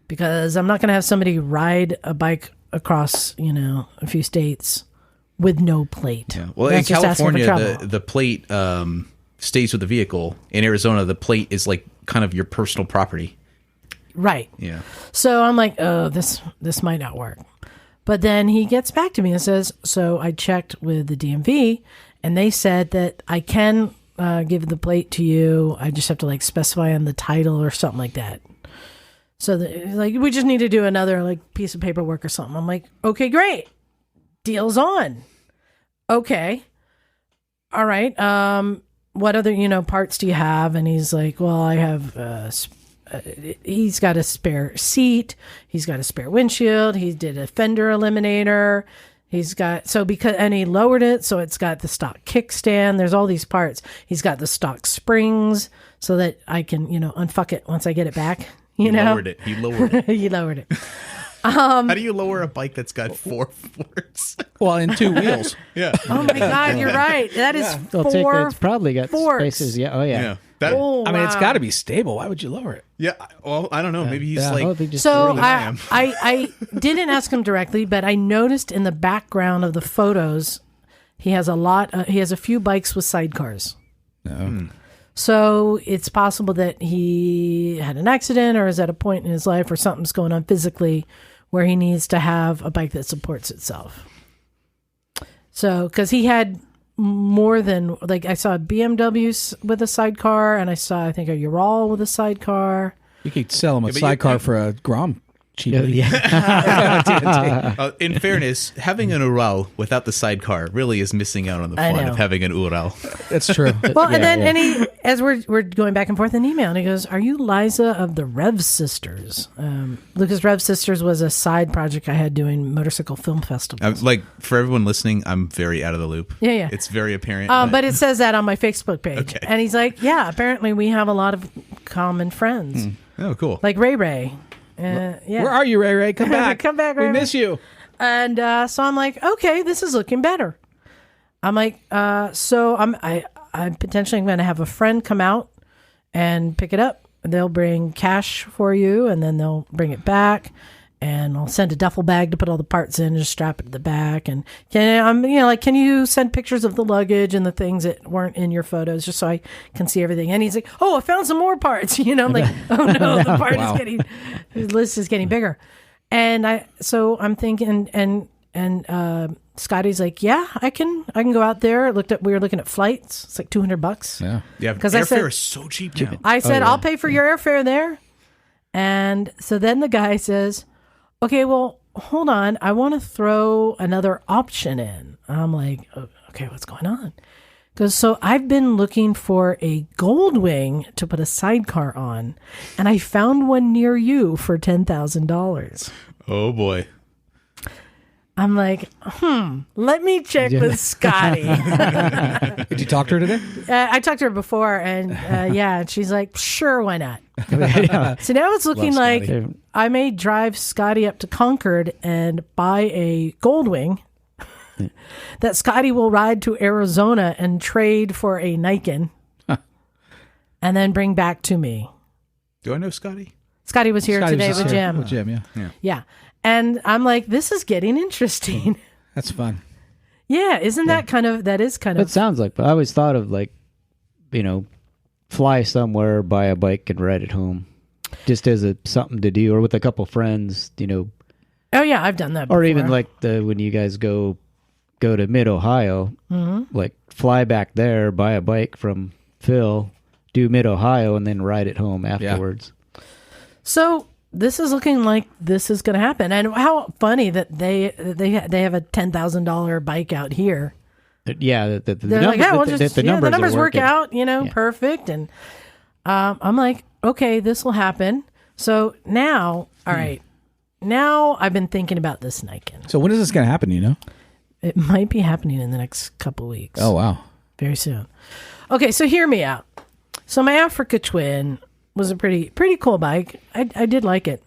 because I'm not going to have somebody ride a bike across, a few states with no plate. Yeah. Well, that's in California, the plate stays with the vehicle. In Arizona, the plate is like kind of your personal property. Right. Yeah. So I'm like, oh, this might not work. But then he gets back to me and says, so I checked with the DMV and they said that I can give the plate to you. I just have to specify on the title or something like that. So we just need to do another piece of paperwork or something. I'm like, okay, great. Deal's on. Okay. All right. What other, parts do you have? And he's like, well, I have, he's got a spare seat. He's got a spare windshield. He did a fender eliminator. He's got, and he lowered it. So it's got the stock kickstand. There's all these parts. He's got the stock springs so that I can, unfuck it once I get it back. Lowered it. He lowered it. He lowered it. How do you lower a bike that's got 4 forks? Well, in 2 wheels. Yeah. Oh my God, you're right. That is it's probably got forks. spaces. Yeah. Oh yeah. It's got to be stable. Why would you lower it? Yeah. Well, I don't know. Maybe he's I didn't ask him directly, but I noticed in the background of the photos, he has a few bikes with sidecars. No. So it's possible that he had an accident or is at a point in his life or something's going on physically where he needs to have a bike that supports itself. So, because he had more than, I saw BMWs with a sidecar and I saw, I think, a Ural with a sidecar. You could sell him a sidecar for a Grom. cheaply. Yeah. In fairness, having an Ural without the sidecar really is missing out on the fun of having an Ural. That's true. Well, and then and he, as we're going back and forth in email, and he goes, "Are you Liza of the Rev Sisters?" Lucas Rev Sisters was a side project I had doing motorcycle film festivals. Like, for everyone listening, I'm very out of the loop. Yeah. It's very apparent. But it says that on my Facebook page. Okay. And he's like, yeah, apparently we have a lot of common friends. Oh, cool. Like Ray. Yeah. Where are you, Ray? Come back. Come back, Ray. We miss you. And so I'm like, okay, this is looking better. I'm like, so I'm potentially going to have a friend come out and pick it up. They'll bring cash for you, and then they'll bring it back, and I'll send a duffel bag to put all the parts in, just strap it to the back. And can you send pictures of the luggage and the things that weren't in your photos, just so I can see everything? And he's like, oh, I found some more parts. I'm like, oh no, the part is getting, the list is getting bigger. And I'm thinking, and Scotty's like, yeah, I can go out there. We were looking at flights. It's like $200. Yeah. Because airfare is so cheap now. I said, I'll pay for your airfare there. And so then the guy says, okay, well, hold on. I want to throw another option in. I'm like, okay, what's going on? Because so I've been looking for a Goldwing to put a sidecar on, and I found one near you for $10,000. Oh boy. I'm like, let me check with Scotty. Did you talk to her today? I talked to her before, and and she's like, sure, why not? So now it's looking like I may drive Scotty up to Concord and buy a Goldwing that Scotty will ride to Arizona and trade for a Niken and then bring back to me. Do I know Scotty? Scotty was here today with Jim. With Jim, Yeah. And I'm like, this is getting interesting. That's fun. Yeah, isn't that kind of, that is kind of. It sounds like, but I always thought of like, fly somewhere, buy a bike and ride it home. Just as something to do, or with a couple friends, Oh yeah, I've done that before. Or even like when you guys go to Mid-Ohio, like fly back there, buy a bike from Phil, do Mid-Ohio, and then ride it home afterwards. Yeah. So this is looking like this is going to happen. And how funny that they have a $10,000 bike out here. Yeah, the numbers work out, perfect. And I'm like, okay, this will happen. So now, all right, now I've been thinking about this Niken. So when is this going to happen, It might be happening in the next couple weeks. Oh, wow. Very soon. Okay, so hear me out. So my Africa Twin was a pretty cool bike. I did like it.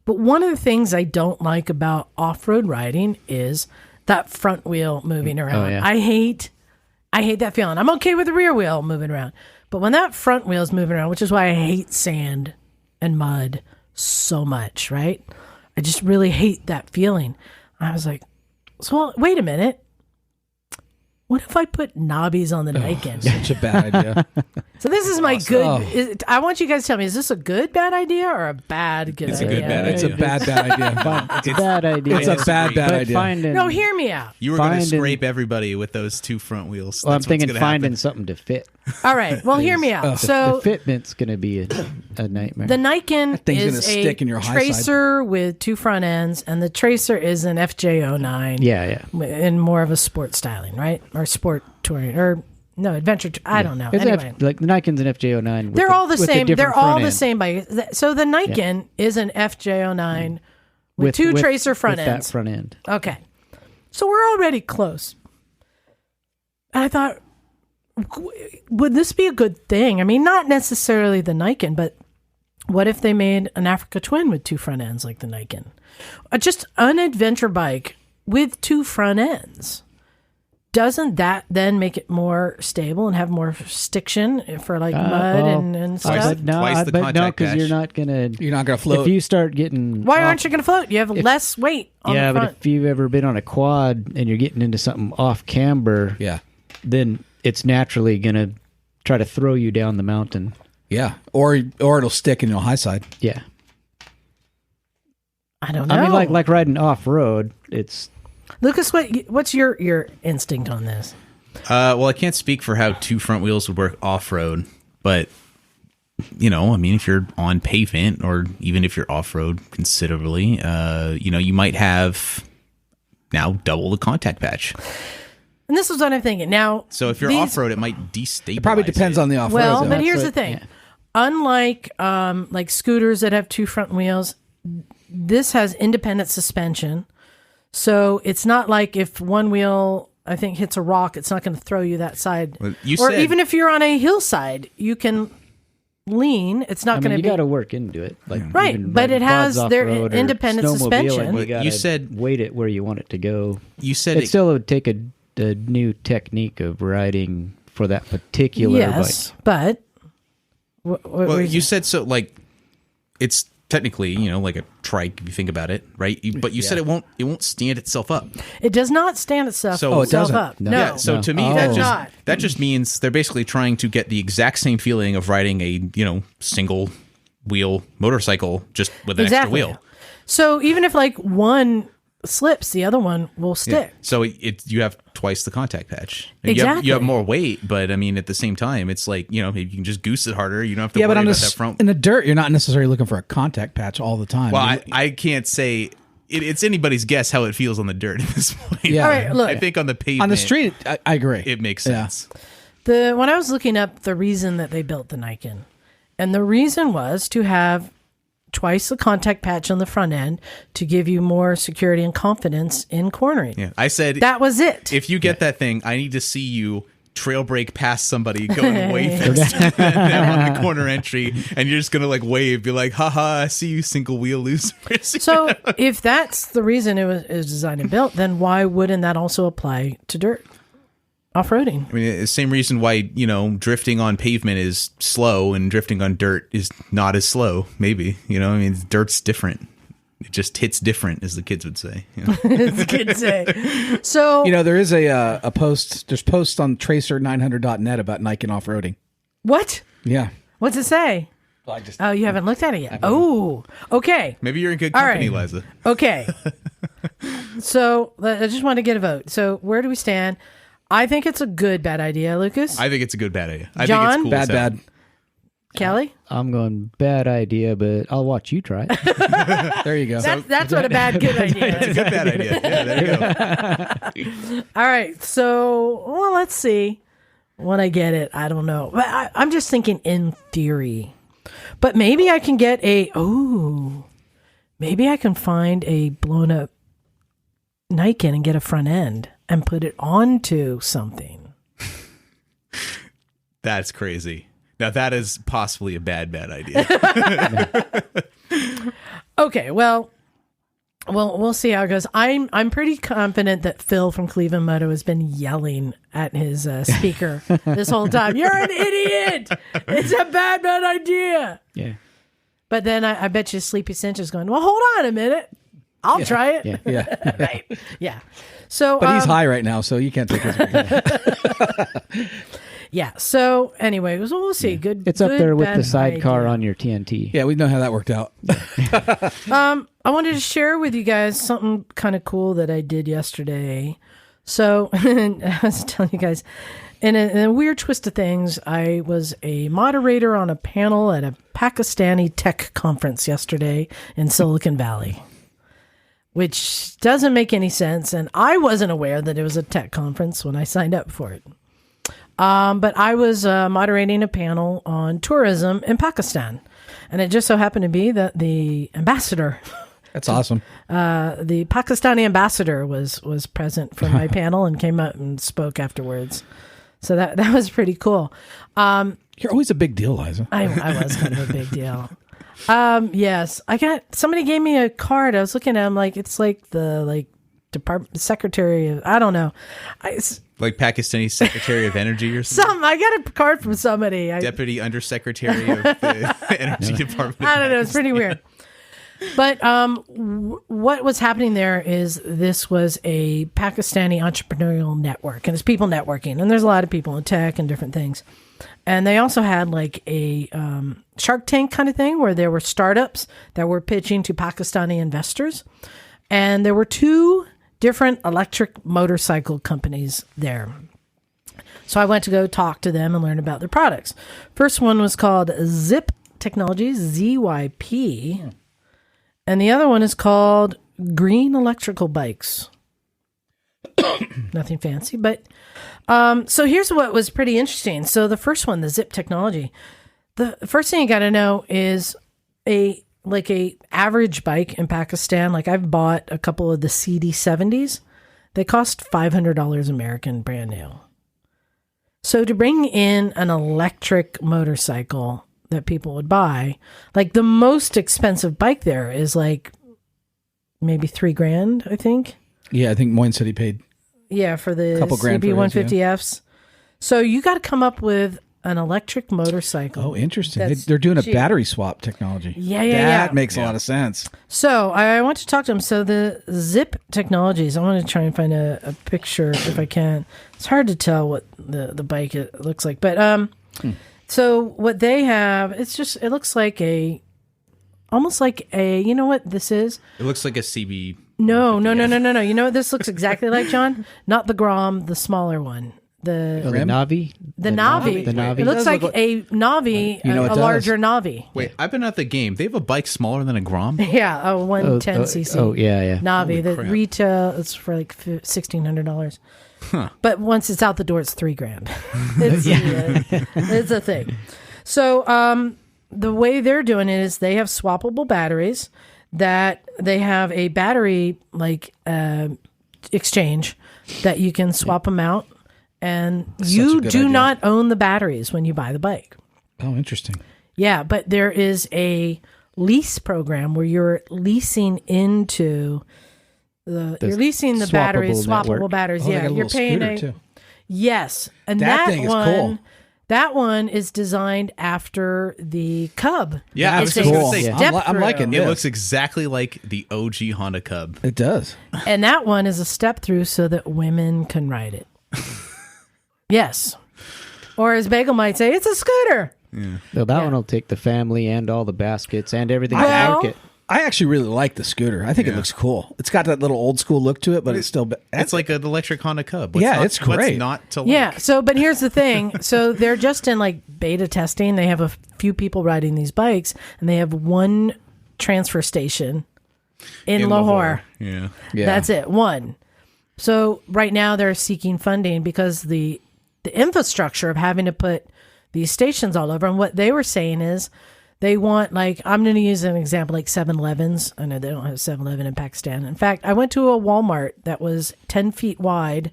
But one of the things I don't like about off-road riding is that front wheel moving around. Oh, yeah. I hate that feeling. I'm okay with the rear wheel moving around. But when that front wheel is moving around, which is why I hate sand and mud so much, right? I just really hate that feeling. I was like, so wait a minute. What if I put knobbies on the Niken? Such a bad idea. So this is my good. I want you guys to tell me: is this a good bad idea or a bad good idea? It's a good bad idea. It's a bad idea. It's a bad idea. It's a bad idea. No, hear me out. You were going to scrape everybody with those two front wheels. Well, I'm thinking finding something to fit. All right. Well, hear me out. So the fitment's going to be a nightmare. The Niken is a tracer with two front ends, and the tracer is an FJ09. Yeah. In more of a sport styling, right? Or sport touring, or no adventure. I don't know. Anyway, like the Niken's an FJ09. They're all the same. They're all the same bike. So the Niken is an FJ09 with two tracer front ends. That front end. Okay. So we're already close. And I thought, would this be a good thing? I mean, not necessarily the Niken, but what if they made an Africa Twin with two front ends like the Niken? Just an adventure bike with two front ends. Doesn't that then make it more stable and have more stiction for like mud and stuff? Twice the contact because you're not gonna float. If you start getting, why aren't you gonna float? You have less weight on the front. But if you've ever been on a quad and you're getting into something off camber, then it's naturally gonna try to throw you down the mountain. Yeah, or it'll stick in your high side. Yeah, I don't know. I mean, like riding off road, it's. Lucas, what's your instinct on this? Well, I can't speak for how two front wheels would work off-road, but, I mean, if you're on pavement or even if you're off-road considerably, you might have now double the contact patch. And this is what I'm thinking. Now, so if you're off-road, it might destabilize. It probably depends on the off-road. Well, but here's the thing. Yeah. Unlike like scooters that have two front wheels, this has independent suspension. So it's not like if one wheel, I think, hits a rock, it's not going to throw you that side. Well, even if you're on a hillside, you can lean. It's not going to be. You got to work into it, right? But it has their independent suspension. You said weight it where you want it to go. You said it still would take a new technique of riding for that particular bike. But you said so. Like it's. Technically, like a trike, if you think about it, right? But you said it won't stand itself up. It does not stand itself up. No. Yeah, so to me, that just means they're basically trying to get the exact same feeling of riding a, single wheel motorcycle just with an extra wheel. So even if like one slips, the other one will stick. Yeah. So you have twice the contact patch. Exactly. You have more weight, but I mean, at the same time, it's like, you can just goose it harder. You don't have to worry about that front. In the dirt, you're not necessarily looking for a contact patch all the time. Well, I can't say. It's anybody's guess how it feels on the dirt at this point. Yeah. All right, look. I think on the pavement. On the street, I agree. It makes sense. When I was looking up the reason that they built the Niken, and the reason was to have twice the contact patch on the front end to give you more security and confidence in cornering. Yeah, I said that was it. If you get that thing, I need to see you trail brake past somebody going way faster than them on the corner entry, and you're just gonna like wave, be like, haha, I see you, single wheel losers. So if that's the reason it was designed and built, then why wouldn't that also apply to dirt off-roading? I mean, it's the same reason why, drifting on pavement is slow and drifting on dirt is not as slow, maybe. I mean, dirt's different. It just hits different, as the kids would say. As the kids say. So, there is a post, there's posts on tracer900.net about Niken off-roading. What? Yeah. What's it say? Well, you haven't looked at it yet. Oh, okay. Maybe you're in good company, All right. Liza. Okay. So, I just want to get a vote. So, where do we stand? I think it's a good, bad idea, Lucas. I think it's a good, bad idea. I John? think it's cool. Bad. Kelly? I'm going bad idea, but I'll watch you try it. There you go. That's what a bad, good idea It's a is. good, bad idea. Yeah, there you go. All right. So, let's see. When I get it, I don't know. But I'm just thinking in theory. But maybe I can get maybe I can find a blown up Niken and get a front end and put it onto something. That's crazy. Now that is possibly a bad idea. Okay, well, we'll see how it goes. I'm pretty confident that Phil from Cleveland Moto has been yelling at his speaker this whole time. You're an idiot! It's a bad idea. Yeah. But then I bet you Sleepy Cinch is going, well, hold on a minute. I'll try it. Yeah. Right? Yeah. So, But he's high right now, so you can't take his. Yeah. So anyway, we'll see. Good. It's up good, there with bad the sidecar idea. on your TNT. Yeah, we know how that worked out. I wanted to share with you guys something kind of cool that I did yesterday. So I was telling you guys, in a weird twist of things, I was a moderator on a panel at a Pakistani tech conference yesterday in Silicon Valley, which doesn't make any sense. And I wasn't aware that it was a tech conference when I signed up for it. But I was moderating a panel on tourism in Pakistan. And it just so happened to be that the ambassador... That's awesome. The Pakistani ambassador was present for my panel and came up and spoke afterwards. So that was pretty cool. You're always a big deal, Liza. I was kind of a big deal. Yes, somebody gave me a card. I was looking at him it's like the department secretary of, I don't know. Like Pakistani Secretary of Energy or something? I got a card from somebody. Deputy Undersecretary of the Energy Department. I don't know. It's pretty weird. But what was happening there is this was a Pakistani entrepreneurial network, and it's people networking, and there's a lot of people in tech and different things. And they also had like a Shark Tank kind of thing where there were startups that were pitching to Pakistani investors. And there were two different electric motorcycle companies there. So I went to go talk to them and learn about their products. First one was called Zip Technologies, ZYP. And the other one is called Green Electrical Bikes. Nothing fancy, but so here's what was pretty interesting. So the first one, the Zip Technology, the first thing you got to know is a average bike in Pakistan. Like I've bought a couple of the CD70s. They cost $500 American, brand new. So to bring in an electric motorcycle that people would buy, like the most expensive bike there is like maybe $3,000, I think. Yeah, I think Moyne said he paid. Yeah, for the CB150Fs. CB150Fs. So you got to come up with an electric motorcycle. Oh, interesting. They're doing a battery swap technology. Yeah. That makes a lot of sense. So I want to talk to them. So the Zip Technologies, I want to try and find a picture if I can. It's hard to tell what the bike looks like. But so what they have, it looks like almost like a, you know what this is? It looks like a CB No. You know what this looks exactly like, John? Not the Grom, the smaller one. The Navi? The Navi. It looks like a Navi, a larger Navi. Wait, I've been at the game. They have a bike smaller than a Grom? Yeah, a 110cc. Oh, yeah. Navi. The retail is for like $1,600. Huh. But once it's out the door, it's $3,000. It's a thing. So the way they're doing it is they have swappable batteries that they have a battery exchange that you can swap them out. And you do not own the batteries when you buy the bike. Oh, interesting. Yeah, but there is a lease program where you're leasing into you're leasing the batteries, swappable batteries. Oh, you're paying too. Yes, and that thing is cool. That one is designed after the Cub. Yeah, I was just going to say, I'm liking this. It looks exactly like the OG Honda Cub. It does. And that one is a step through so that women can ride it. Yes. Or as Bagel might say, it's a scooter. Yeah. So that one will take the family and all the baskets and everything to market. I actually really like the scooter. I think it looks cool. It's got that little old school look to it, but it's still... It's like an electric Honda Cub. It's great. What's not to like? Yeah, but here's the thing. So they're just in beta testing. They have a few people riding these bikes, and they have one transfer station in Lahore. Yeah. That's it. One. So right now they're seeking funding because the infrastructure of having to put these stations all over. And what they were saying is they want, I'm going to use an example, 7-Elevens. I know they don't have 7-Eleven in Pakistan. In fact, I went to a Walmart that was 10 feet wide.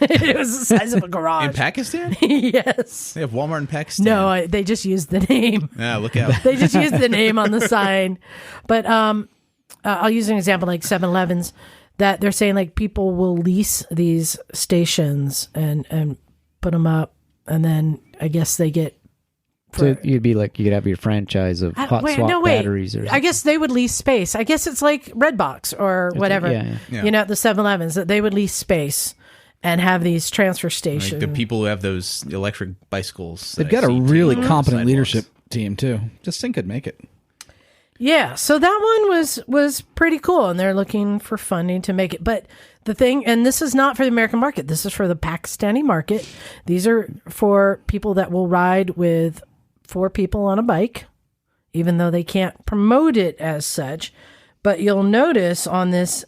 It was the size of a garage. In Pakistan? Yes. They have Walmart in Pakistan? No, they just used the name. Look out. They just used the name on the sign. But I'll use an example 7-Elevens that they're saying people will lease these stations and put them up, and then I guess they get. So you'd be you could have your franchise of hot swap batteries, or something. I guess they would lease space. I guess it's like Redbox or whatever. Yeah. The 7-Elevens that they would lease space and have these transfer stations. The people who have those electric bicycles. They've got a really competent leadership team too. Just think could make it. Yeah, so that one was pretty cool, and they're looking for funding to make it. But the thing, and this is not for the American market, this is for the Pakistani market. These are for people that will ride with 4 people on a bike, even though they can't promote it as such. But you'll notice on this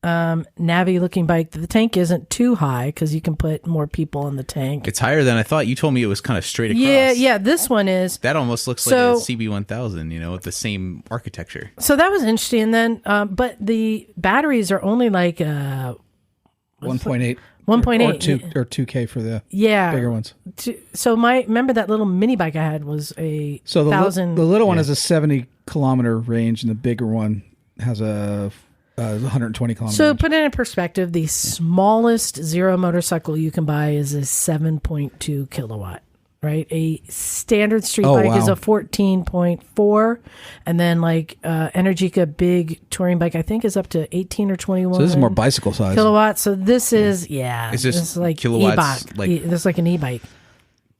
Navi-looking bike that the tank isn't too high because you can put more people in the tank. It's higher than I thought. You told me it was kind of straight across. Yeah, this one is. That almost looks like a CB1000, with the same architecture. So that was interesting. And then, but the batteries are only 1.8. 1.8 or 2K for the bigger ones. So remember that little mini bike I had was a 1,000. The little one has a 70 kilometer range, and the bigger one has a 120 kilometers. So put it in perspective, the smallest zero motorcycle you can buy is a 7.2 kilowatt, right? A standard street bike is a 14.4, and then Energica big touring bike I think is up to 18 or 21. So this is more bicycle size kilowatts. So this is It's just like kilowatts, e-bike. This is like an e-bike.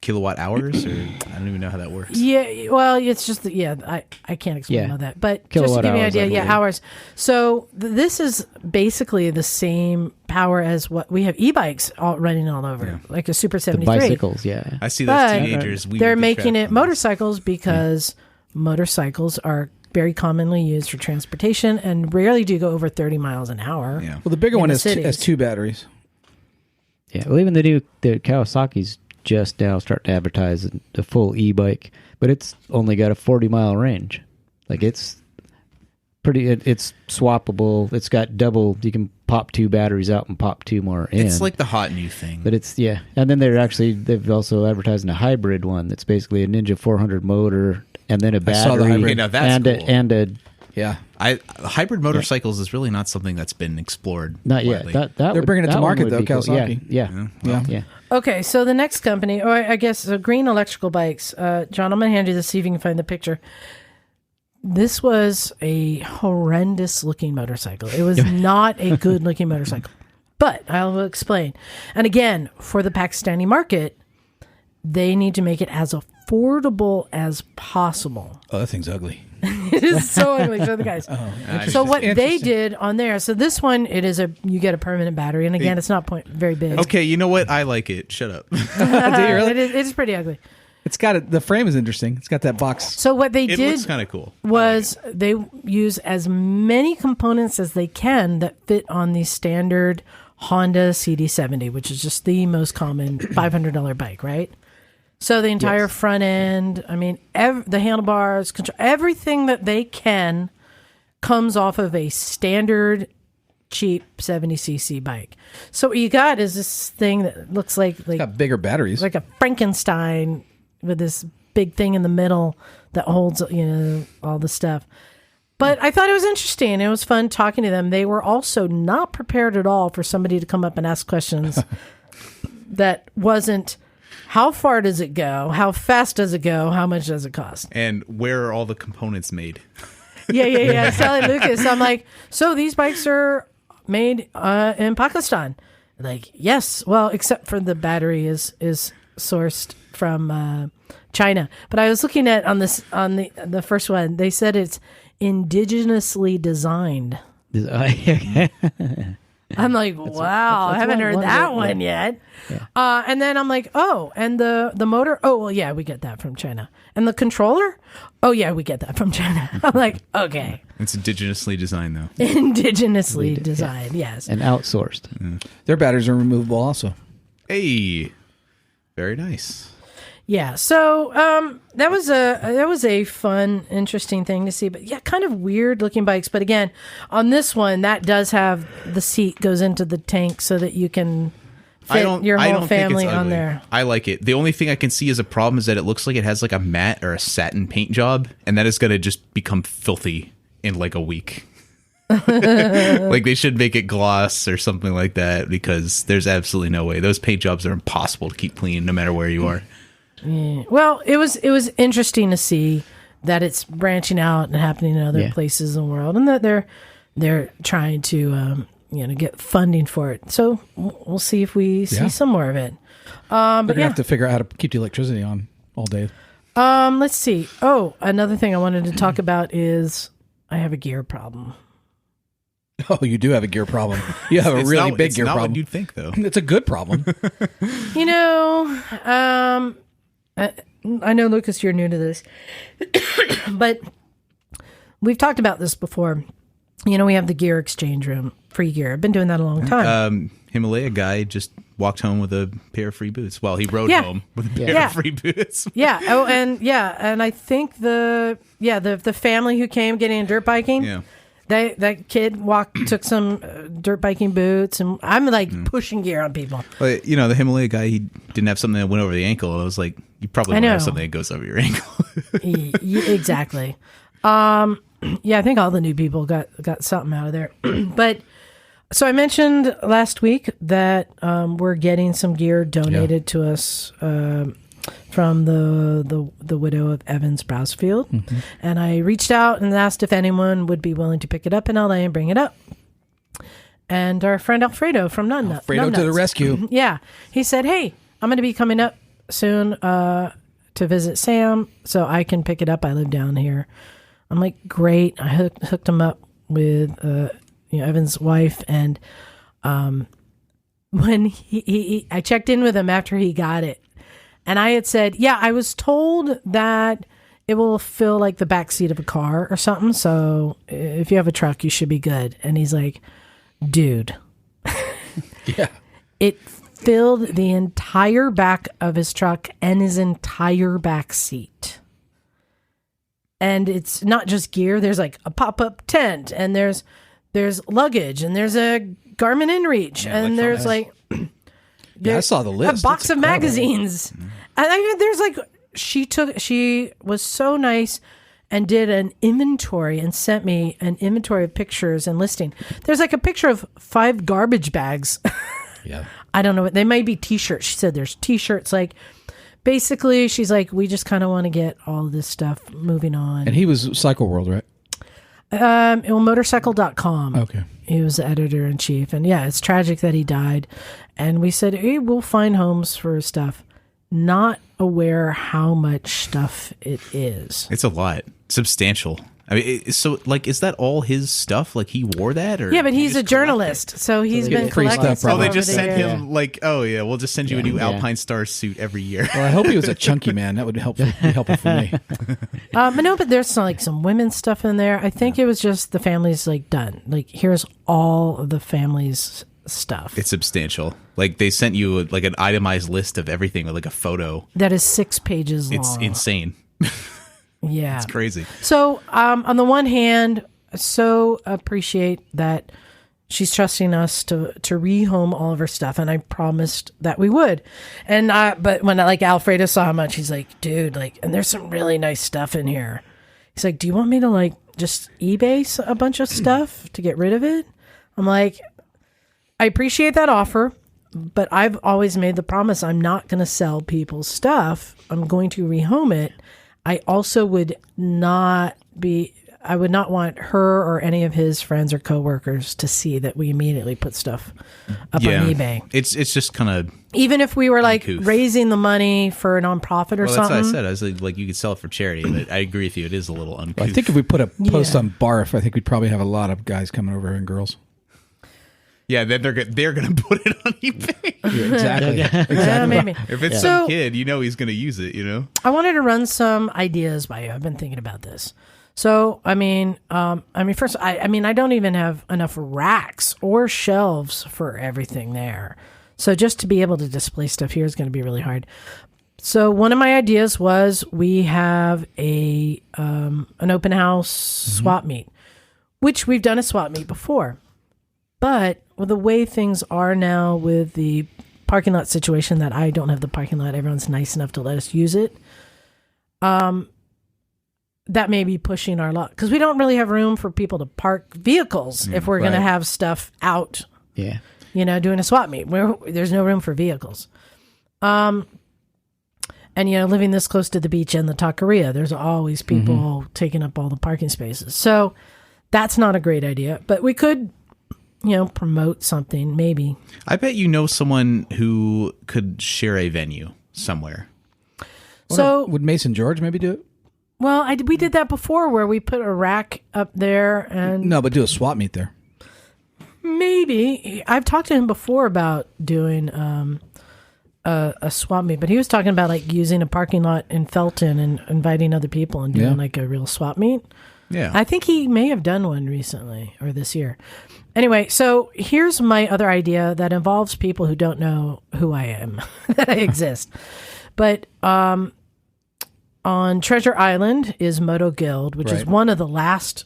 Kilowatt hours, or I don't even know how that works. Yeah, well, it's just I can't explain all that, but kilowatt just to give you an hours, idea, hours. So this is basically the same power as what we have e-bikes running all over, like a Super 73. The bicycles, yeah. I see those teenagers. They're making it motorcycles because motorcycles are very commonly used for transportation and rarely do go over 30 miles an hour. Yeah. Well, the bigger one has 2 batteries. Yeah. Well, even the Kawasaki's just now start to advertise the full e-bike, but it's only got a 40-mile range. It's pretty. It's swappable. It's got double. You can pop 2 batteries out and pop 2 more in. It's like the hot new thing. But and then they've also advertised a hybrid one that's basically a Ninja 400 motor and then a battery. I saw the hybrid. Now that's cool. and a hybrid motorcycles is really not something that's been explored. Not yet. They're bringing it to market though, Kawasaki. Cool. Yeah. Okay, so the next company, or I guess Green Electrical Bikes. John, I'm going to hand you this, see if you can find the picture. This was a horrendous looking motorcycle. It was not a good looking motorcycle, but I'll explain. And again, for the Pakistani market, they need to make it as affordable as possible. Oh, that thing's ugly. It is so ugly. Show the guys. So what they did on there, so this one, you get a permanent battery. And again, it's not very big. Okay, you know what? I like it. Shut up. Do you really? It is pretty ugly. It's got the frame is interesting. It's got that box. So what they did looks kind of cool. Was they use as many components as they can that fit on the standard Honda CD70, which is just the most common $500 bike, right? So the entire front end, I mean, the handlebars, everything that they can comes off of a standard cheap 70cc bike. So what you got is this thing that looks like it's got bigger batteries, like a Frankenstein with this big thing in the middle that holds, all the stuff. But I thought it was interesting. It was fun talking to them. They were also not prepared at all for somebody to come up and ask questions that wasn't, how far does it go? How fast does it go? How much does it cost? And where are all the components made? Yeah. Sally Lucas. I'm like, so these bikes are made in Pakistan. Like, yes. Well, except for the battery is sourced from China. But I was looking at on the first one, they said it's indigenously designed. I'm like, wow, I haven't heard that one yet. Yeah. And then I'm like, oh, and the motor, oh, well, yeah, we get that from China. And the controller, oh, yeah, we get that from China. I'm like, okay. It's indigenously designed, though. Indigenously designed, yes. And outsourced. Mm. Their batteries are removable also. Hey, very nice. Yeah, so that was a fun, interesting thing to see. But yeah, kind of weird looking bikes. But again, on this one, that does have the seat goes into the tank so that you can fit your whole family on there. I like it. The only thing I can see as a problem is that it looks like it has like a matte or a satin paint job, and that is going to just become filthy in like a week. Like they should make it gloss or something like that, because there's absolutely no way. Those paint jobs are impossible to keep clean no matter where you are. Yeah. Well, it was interesting to see that it's branching out and happening in other places in the world, and that they're trying to get funding for it. So we'll see if we see some more of it. But we're gonna have to figure out how to keep the electricity on all day. Let's see. Oh, another thing I wanted to talk about is I have a gear problem. Oh, you do have a gear problem. You have a really big gear problem. What you'd think, though. It's a good problem. I know, Lucas, you're new to this, but we've talked about this before. We have the gear exchange room, free gear. I've been doing that a long time. Himalaya guy just walked home with a pair of free boots. Well, he rode home with a pair of free boots. Yeah. Oh, and I think the family who came getting dirt biking. Yeah. That kid took some dirt biking boots, and I'm like pushing gear on people. But, the Himalaya guy, he didn't have something that went over the ankle. I was like, you probably won't have something that goes over your ankle. Exactly. I think all the new people got something out of there. But so I mentioned last week that we're getting some gear donated to us from the widow of Evans Browsfield. Mm-hmm. And I reached out and asked if anyone would be willing to pick it up in LA and bring it up. And our friend Alfredo from Numbnuts. Alfredo to the rescue. Yeah. He said, hey, I'm going to be coming up soon to visit Sam so I can pick it up. I live down here. I'm like, great. I hooked him up with Evan's wife. And when I checked in with him after he got it, and I had said, yeah, I was told that it will feel like the back seat of a car or something. So if you have a truck, you should be good. And he's like, dude. Yeah. It filled the entire back of his truck and his entire back seat. And it's not just gear. There's like a pop-up tent, and there's luggage, and there's a Garmin InReach, and there's like... Yeah, I saw the list. A box of magazines. Mm-hmm. And there's like, she was so nice and did an inventory and sent me an inventory of pictures and listing. There's like a picture of 5 garbage bags. Yeah. I don't know. They might be t-shirts. She said there's t-shirts. Like, basically, she's like, we just kind of want to get all of this stuff moving on. And he was Cycle World, right? Motorcycle.com. Okay. He was the editor-in-chief. And yeah, it's tragic that he died. And we said, hey, we'll find homes for his stuff. not aware how much stuff it is. It's a lot. Substantial. I mean, is that all his stuff? Like, he wore that? Or yeah, but he's a journalist, so he's been collecting stuff. Oh, they just sent him, we'll just send you a new Alpine Star suit every year. Well, I hope he was a chunky man. That would be helpful for me. No, but there's some women's stuff in there. I think it was just the family's, done. Here's all of the family's stuff. It's substantial. They sent you, an itemized list of everything with, a photo. That is 6 pages long. It's insane. Yeah. It's crazy. So, on the one hand, so appreciate that she's trusting us to rehome all of her stuff, and I promised that we would. And but when Alfredo saw how much, he's like, dude, and there's some really nice stuff in here. He's like, do you want me to just eBay a bunch of stuff to get rid of it? I'm like, I appreciate that offer, but I've always made the promise I'm not going to sell people's stuff. I'm going to rehome it. I also would not want her or any of his friends or coworkers to see that we immediately put stuff up on eBay. It's just kind of, even if we were raising the money for a nonprofit or something. That's what I said. I was like, you could sell it for charity, but I agree with you. It is a little uncouth. Well, I think if we put a post on Barf, I think we'd probably have a lot of guys coming over here and girls. Yeah, then they're going to put it on eBay. Yeah, exactly. Maybe. If it's some kid, he's going to use it, I wanted to run some ideas by you. I've been thinking about this. So, first, I don't even have enough racks or shelves for everything there. So just to be able to display stuff here is going to be really hard. So one of my ideas was we have an open house swap meet, which we've done a swap meet before. But with the way things are now with the parking lot situation, that I don't have the parking lot, everyone's nice enough to let us use it. That may be pushing our luck because we don't really have room for people to park vehicles if we're going to have stuff out. Yeah. Doing a swap meet where there's no room for vehicles. And, living this close to the beach and the taqueria, there's always people taking up all the parking spaces. So that's not a great idea, but we could, promote something, maybe. I bet someone who could share a venue somewhere. So would Mason George maybe do it? Well, we did that before where we put a rack up there and... No, but do a swap meet there. Maybe. I've talked to him before about doing a swap meet, but he was talking about using a parking lot in Felton and inviting other people and doing a real swap meet. Yeah. I think he may have done one recently or this year. Anyway, so here's my other idea that involves people who don't know who I am, that I exist. But on Treasure Island is Moto Guild, which is one of the last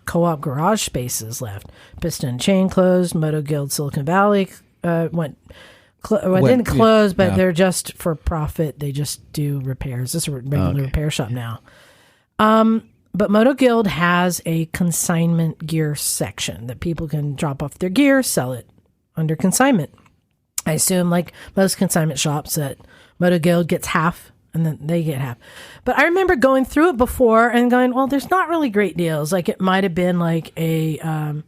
co-op garage spaces left. Piston and Chain closed. Moto Guild Silicon Valley didn't close, but they're just for profit. They just do repairs. This is a regular repair shop now. But Moto Guild has a consignment gear section that people can drop off their gear, sell it under consignment. I assume most consignment shops that Moto Guild gets half and then they get half. But I remember going through it before and going, well, there's not really great deals. It might have been a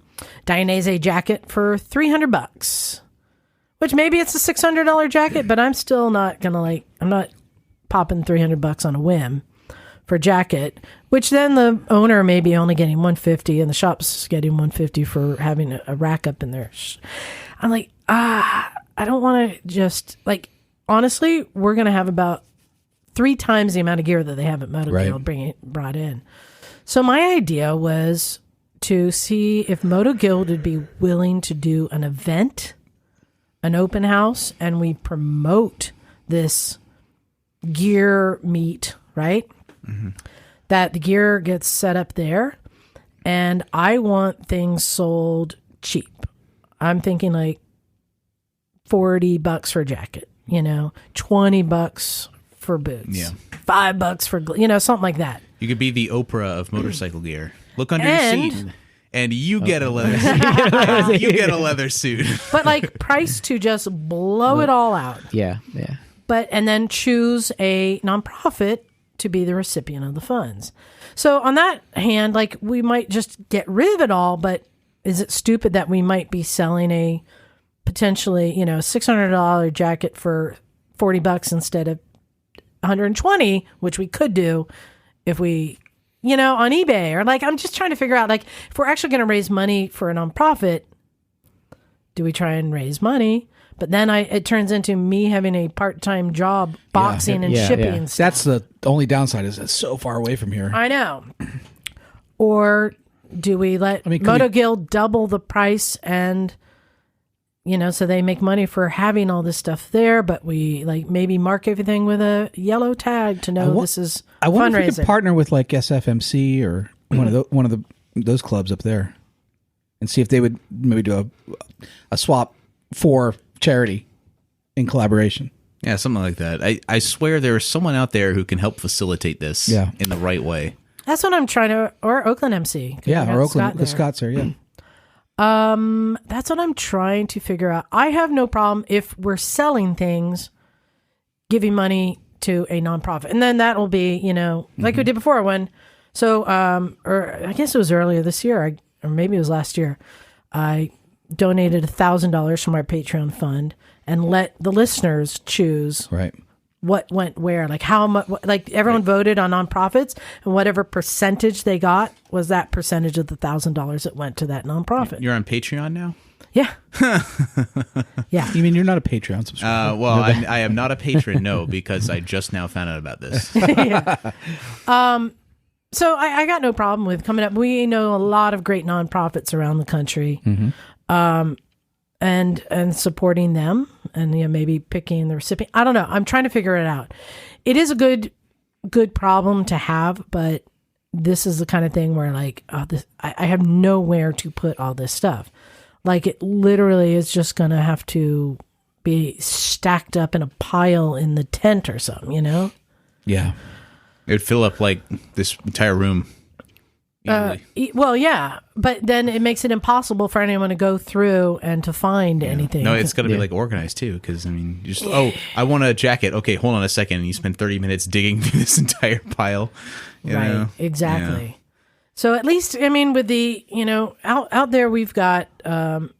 Dainese jacket for $300, which maybe it's a $600 jacket, but I'm still not going to I'm not popping $300 on a whim for a jacket, which then the owner may be only getting $150 and the shop's getting $150 for having a rack up in there. I'm like, I don't want to just honestly, we're going to have about 3 times the amount of gear that they have at Moto Guild brought in. So my idea was to see if Moto Guild would be willing to do an event, an open house, and we promote this gear meet, right? Mm-hmm. That the gear gets set up there, and I want things sold cheap. I'm thinking $40 for a jacket, $20 for boots, $5 for, something like that. You could be the Oprah of motorcycle gear. Look under your seat, and you get a leather suit. You get a leather suit. But price to just blow it all out. Yeah. And then choose a nonprofit to be the recipient of the funds. So on that hand, we might just get rid of it all, but is it stupid that we might be selling a potentially, $600 jacket for $40 instead of 120, which we could do if we, on eBay, or like, I'm just trying to figure out, like, if we're actually going to raise money for a nonprofit, do we try and raise money? But then it turns into me having a part-time job boxing and shipping and stuff. That's the only downside, is it's so far away from here. I know. Or do we let Moto Guild double the price and, so they make money for having all this stuff there, but we like maybe mark everything with a yellow tag to know this is I wonder if we could partner with like SFMC or one of those clubs up there and see if they would maybe do a swap for charity in collaboration. Yeah, something like that. I swear there is someone out there who can help facilitate this in the right way. That's what I'm trying to, or Oakland MC. Yeah, or Oakland, the Scots are, yeah. That's what I'm trying to figure out. I have no problem if we're selling things, giving money to a nonprofit. And then that will be, like we did before or I guess it was earlier this year, or maybe it was last year. I donated $1,000 from our Patreon fund and let the listeners choose what went where, like how much, like everyone voted on nonprofits, and whatever percentage they got was that percentage of the $1,000 that went to that nonprofit. You're on Patreon now? Yeah. Yeah. You mean you're not a Patreon subscriber? Well, I am not a patron, no, because I just now found out about this. So I got no problem with coming up. We know a lot of great nonprofits around the country. And supporting them, and maybe picking the recipient. I don't know. I'm trying to figure it out. It is a good problem to have, but this is the kind of thing where like I have nowhere to put all this stuff. Like it literally is just gonna have to be stacked up in a pile in the tent or something. Yeah, it'd fill up like this entire room. Well, yeah, but then it makes it impossible for anyone to go through and to find anything. No, it's got to be like organized too, because I want a jacket. Okay, hold on a second. And you spend 30 minutes digging through this entire pile. Right, exactly. Yeah. So at least, with the out there, we've got a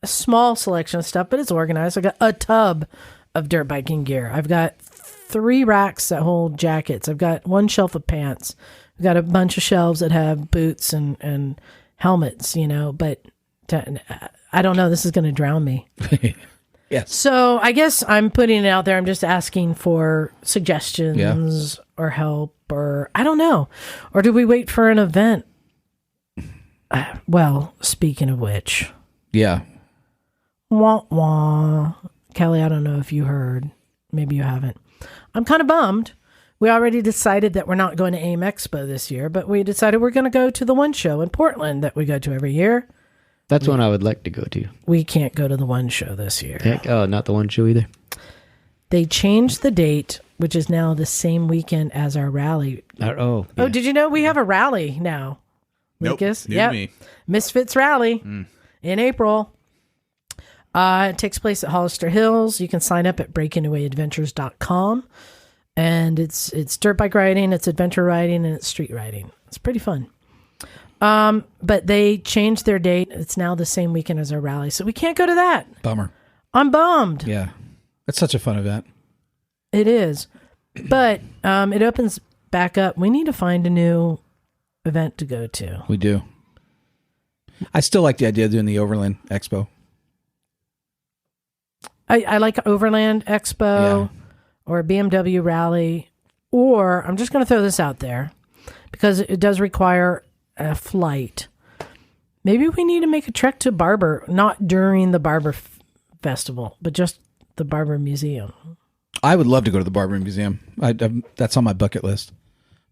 small selection of stuff, but it's organized. I got a tub of dirt biking gear. I've got 3 racks that hold jackets. I've got 1 shelf of pants. We've got a bunch of shelves that have boots and helmets, but I don't know. This is going to drown me. Yes. So I guess I'm putting it out there. I'm just asking for suggestions or help, or I don't know. Or do we wait for an event? Well, speaking of which. Yeah. Wah, wah. Kelly, I don't know if you heard. Maybe you haven't. I'm kind of bummed. We already decided that we're not going to AIM Expo this year, but we decided we're going to go to the one show in Portland that we go to every year. That's one I would like to go to. We can't go to the one show this year. Not the one show either. They changed the date, which is now the same weekend as our rally. Oh, did you know we have a rally now? Nope. Lucas? New to me. Misfits Rally in April. It takes place at Hollister Hills. You can sign up at breakingawayadventures.com. And it's dirt bike riding, it's adventure riding, and it's street riding. It's pretty fun. But they changed their date. It's now the same weekend as our rally. So we can't go to that. Bummer. I'm bummed. Yeah. That's such a fun event. It is. But it opens back up. We need to find a new event to go to. We do. I still like the idea of doing the Overland Expo. I like Overland Expo. Yeah. Or a BMW rally, or I'm just going to throw this out there because it does require a flight. Maybe we need to make a trek to Barber, not during the Barber Festival, but just the Barber Museum. I would love to go to the Barber Museum. That's on my bucket list.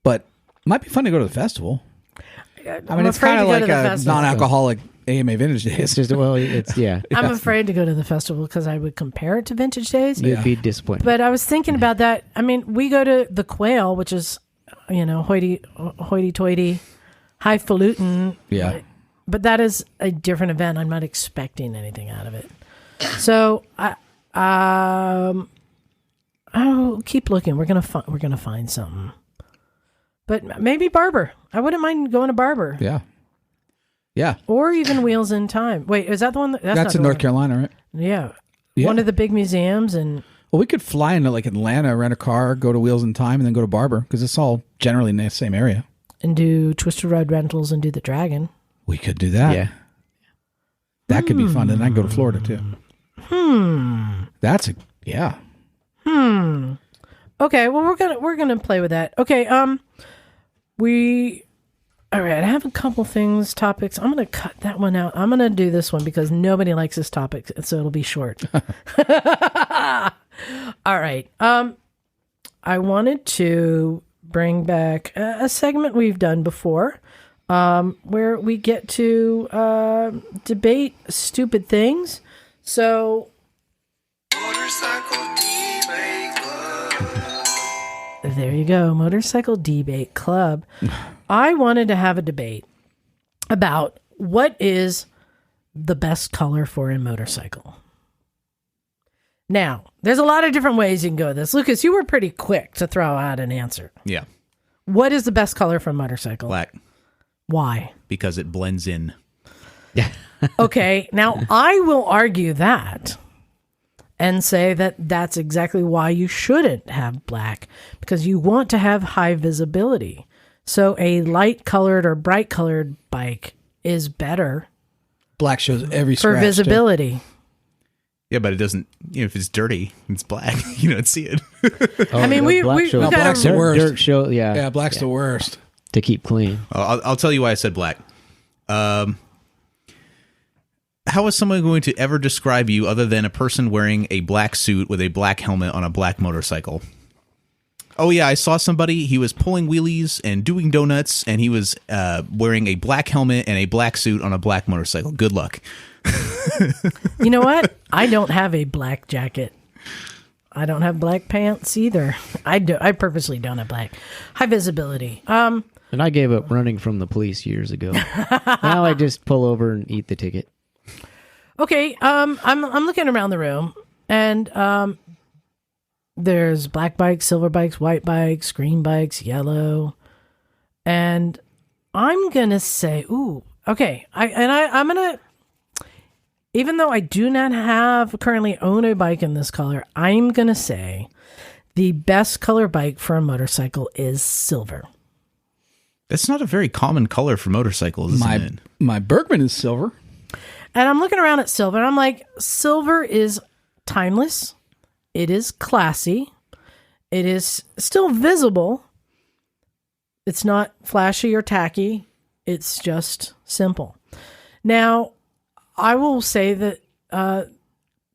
But it might be fun to go to the festival. It's kind of like a non-alcoholic AMA Vintage Days. I'm afraid to go to the festival because I would compare it to Vintage Days. You'd be disappointed. But I was thinking about that. We go to the Quail, which is, hoity-toity, highfalutin. Yeah. But that is a different event. I'm not expecting anything out of it. So I'll keep looking. We're gonna find something. But maybe Barber. I wouldn't mind going to Barber. Yeah. Yeah. Or even Wheels in Time. Wait, is that the one? That's in North Carolina, right? Yeah. One of the big museums. Well, we could fly into like Atlanta, rent a car, go to Wheels in Time, and then go to Barber because it's all generally in the same area. And do Twisted Ride rentals and do the Dragon. We could do that. Yeah. That could be fun. And I can go to Florida too. That's yeah. Okay, well we're gonna play with that. Okay, all right, I have a couple topics. I'm gonna cut that one out. I'm gonna do this one because nobody likes this topic, so it'll be short. All right. I wanted to bring back a segment we've done before, where we get to debate stupid things. So, Motorcycle Debate Club. There you go, Motorcycle Debate Club. I wanted to have a debate about what is the best color for a motorcycle. Now, there's a lot of different ways you can go with this. Lucas, you were pretty quick to throw out an answer. Yeah. What is the best color for a motorcycle? Black. Why? Because it blends in. Yeah. Okay, now I will argue that and say that that's exactly why you shouldn't have black, because you want to have high visibility. So a light colored or bright colored bike is better. Black shows every for scratch visibility. Too. Yeah, but it doesn't. If it's dirty, it's black. You don't see it. I mean, we got black's the worst. Dirt show, yeah, black's the worst to keep clean. I'll tell you why I said black. How is someone going to ever describe you other than a person wearing a black suit with a black helmet on a black motorcycle? Oh, yeah, I saw somebody. He was pulling wheelies and doing donuts, and he was wearing a black helmet and a black suit on a black motorcycle. Good luck. You know what? I don't have a black jacket. I don't have black pants either. I purposely don't have black. High visibility. And I gave up running from the police years ago. Now I just pull over and eat the ticket. Okay, I'm looking around the room, and there's black bikes, silver bikes, white bikes, green bikes, yellow, and I'm gonna say, okay. I'm gonna, even though I do not currently own a bike in this color, I'm gonna say the best color bike for a motorcycle is silver. That's not a very common color for motorcycles, isn't it? My Bergman is silver. And I'm looking around at silver, and I'm like, silver is timeless. It is classy. It is still visible. It's not flashy or tacky. It's just simple. Now, I will say that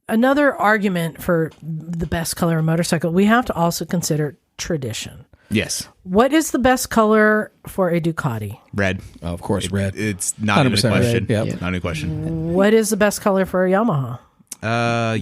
another argument for the best color of motorcycle, we have to also consider tradition. Yes. What is the best color for a Ducati? Red. Oh, of course, red. It's not even a question. Yep. Yeah. Not even a question. What is the best color for a Yamaha?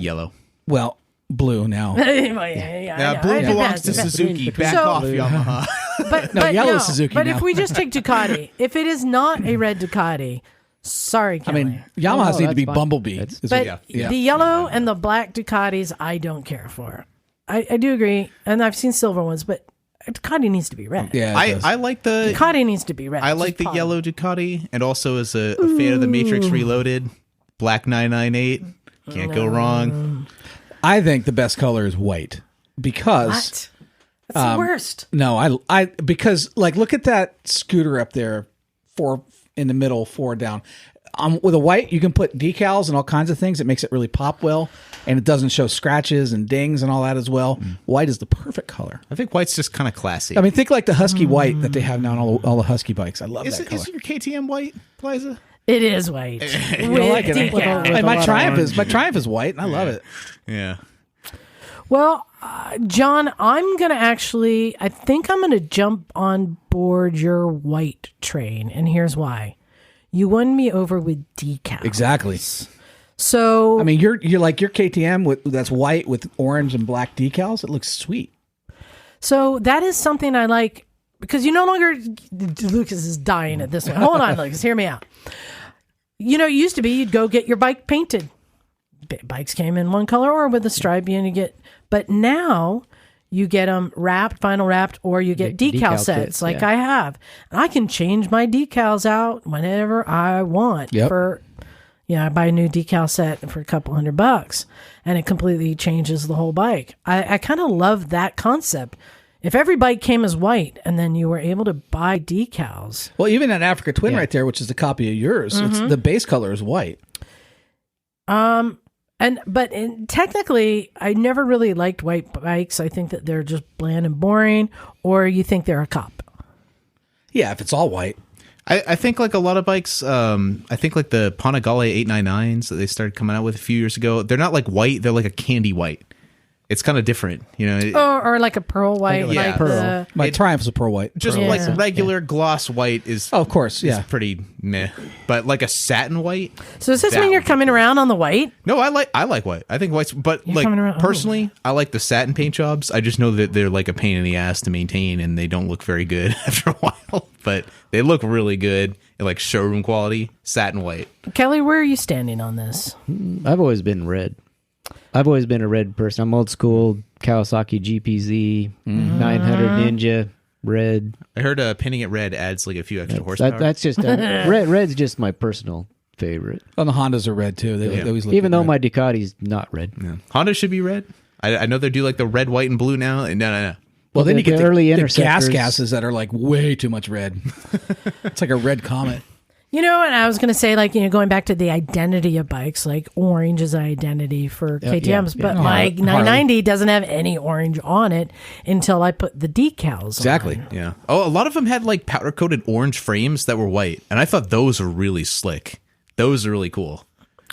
Yellow. Well, blue now. Blue belongs to Suzuki. Back off, Yamaha. But yellow Suzuki. But now. if we just take Ducati, if it is not a red Ducati, sorry, Kelly. I mean, Yamahas need to be fine. Bumblebee. But the yellow and the black Ducatis, I don't care for. I do agree, and I've seen silver ones, but Ducati needs to be red. Yeah, I like the Ducati needs to be red. I like the yellow Ducati, and also as a fan of the Matrix Reloaded, black 998. Can't go wrong. I think the best color is white because What? That's the worst. No, I because like look at that scooter up there, 4 in the middle, 4 down. With a white, you can put decals and all kinds of things. It makes it really pop well, and it doesn't show scratches and dings and all that as well. White is the perfect color. I think white's just kind of classy. I mean, think like the Husky white that they have now on all the Husky bikes. I love that color. Is your KTM white, Liza? It is white. You don't like it? And my Triumph is white, and I love it. Yeah. Well, John, I think I'm going to jump on board your white train, and here's why. You won me over with decals. Exactly. So I mean, you're like your KTM that's white with orange and black decals. It looks sweet. So that is something I like because you no longer. Lucas is dying at this one. Hold on, Lucas. Hear me out. You know, it used to be you'd go get your bike painted. Bikes came in one color or with a stripe, and you get. But now you get them wrapped, vinyl wrapped, or you get decal sets like I have. And I can change my decals out whenever I want for, I buy a new decal set for a couple $100 and it completely changes the whole bike. I kind of love that concept. If every bike came as white and then you were able to buy decals. Well, even an Africa Twin right there, which is a copy of yours, it's, the base color is white. Technically, I never really liked white bikes. I think that they're just bland and boring, or you think they're a cop. Yeah, if it's all white. I think like a lot of bikes, I think like the Panigale 899s that they started coming out with a few years ago, they're not like white, they're like a candy white. It's kind of different, or like a pearl white. Like pearl. My Triumph's a pearl white. Just like regular gloss white is... Oh, of course, is pretty meh. But like a satin white... So does this mean you're coming around on the white? No, I like white. I think white's... But you're like, personally, I like the satin paint jobs. I just know that they're like a pain in the ass to maintain and they don't look very good after a while. But they look really good. Like showroom quality, satin white. Kelly, where are you standing on this? I've always been red. I've always been a red person. I'm old school Kawasaki GPZ, 900 Ninja, red. I heard painting it red adds like a few extra horsepower. That's just red's just my personal favorite. Oh, the Hondas are red too. They always look even though red. My Ducati's not red. Yeah. Honda should be red. I know they do like the red, white, and blue now. No. Well, then you get early the gases that are like way too much red. It's like a red comet. And I was going to say, like, going back to the identity of bikes, like orange is an identity for KTMs, but my 990 doesn't have any orange on it until I put the decals on. Yeah. Oh, a lot of them had like powder coated orange frames that were white, and I thought those were really slick. Those are really cool.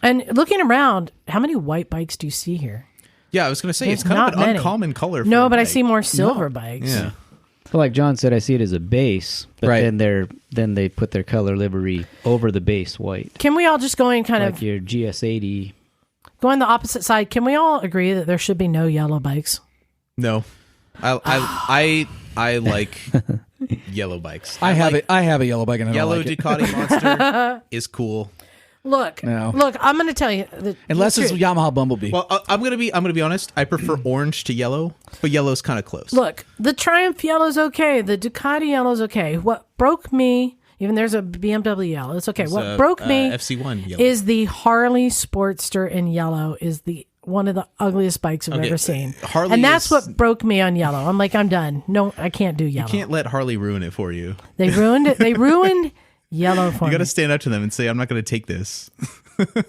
And looking around, how many white bikes do you see here? Yeah, I was going to say, it's kind of an uncommon color. No, but I see more silver bikes. Yeah. Well, like John said, I see it as a base, but then they put their color livery over the base white. Can we all just go in kind like your GS80? Go on the opposite side. Can we all agree that there should be no yellow bikes? No. I like yellow bikes. I have a yellow bike and I yellow don't like Ducati Monster is cool. Look, I'm going to tell you. Unless it's Yamaha Bumblebee. Well, I'm gonna be honest. I prefer orange to yellow, but yellow's kind of close. Look, the Triumph yellow's okay. The Ducati yellow's okay. What broke me, even there's a BMW yellow. It's okay. What broke me FC1 yellow. is the Harley Sportster in yellow is one of the ugliest bikes I've ever seen. Harley and that's what broke me on yellow. I'm like, I'm done. No, I can't do yellow. You can't let Harley ruin it for you. They ruined it. They ruined yellow for me. You got to stand up to them and say, I'm not going to take this.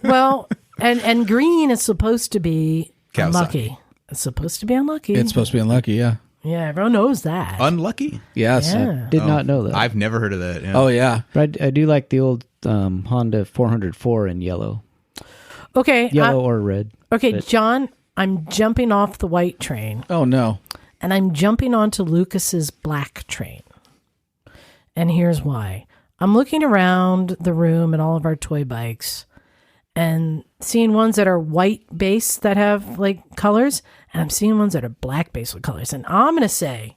Well, and green is supposed to be Kawasaki. Unlucky. It's supposed to be unlucky. It's supposed to be unlucky, yeah. Yeah, everyone knows that. Unlucky? Yes. Yeah. Did not know that. I've never heard of that. Yeah. Oh, yeah. But I do like the old Honda 404 in yellow. Okay. Yellow or red. Okay, but John, I'm jumping off the white train. Oh, no. And I'm jumping onto Lucas's black train. And here's why. I'm looking around the room at all of our toy bikes and seeing ones that are white base that have like colors, and I'm seeing ones that are black base with colors. And I'm going to say,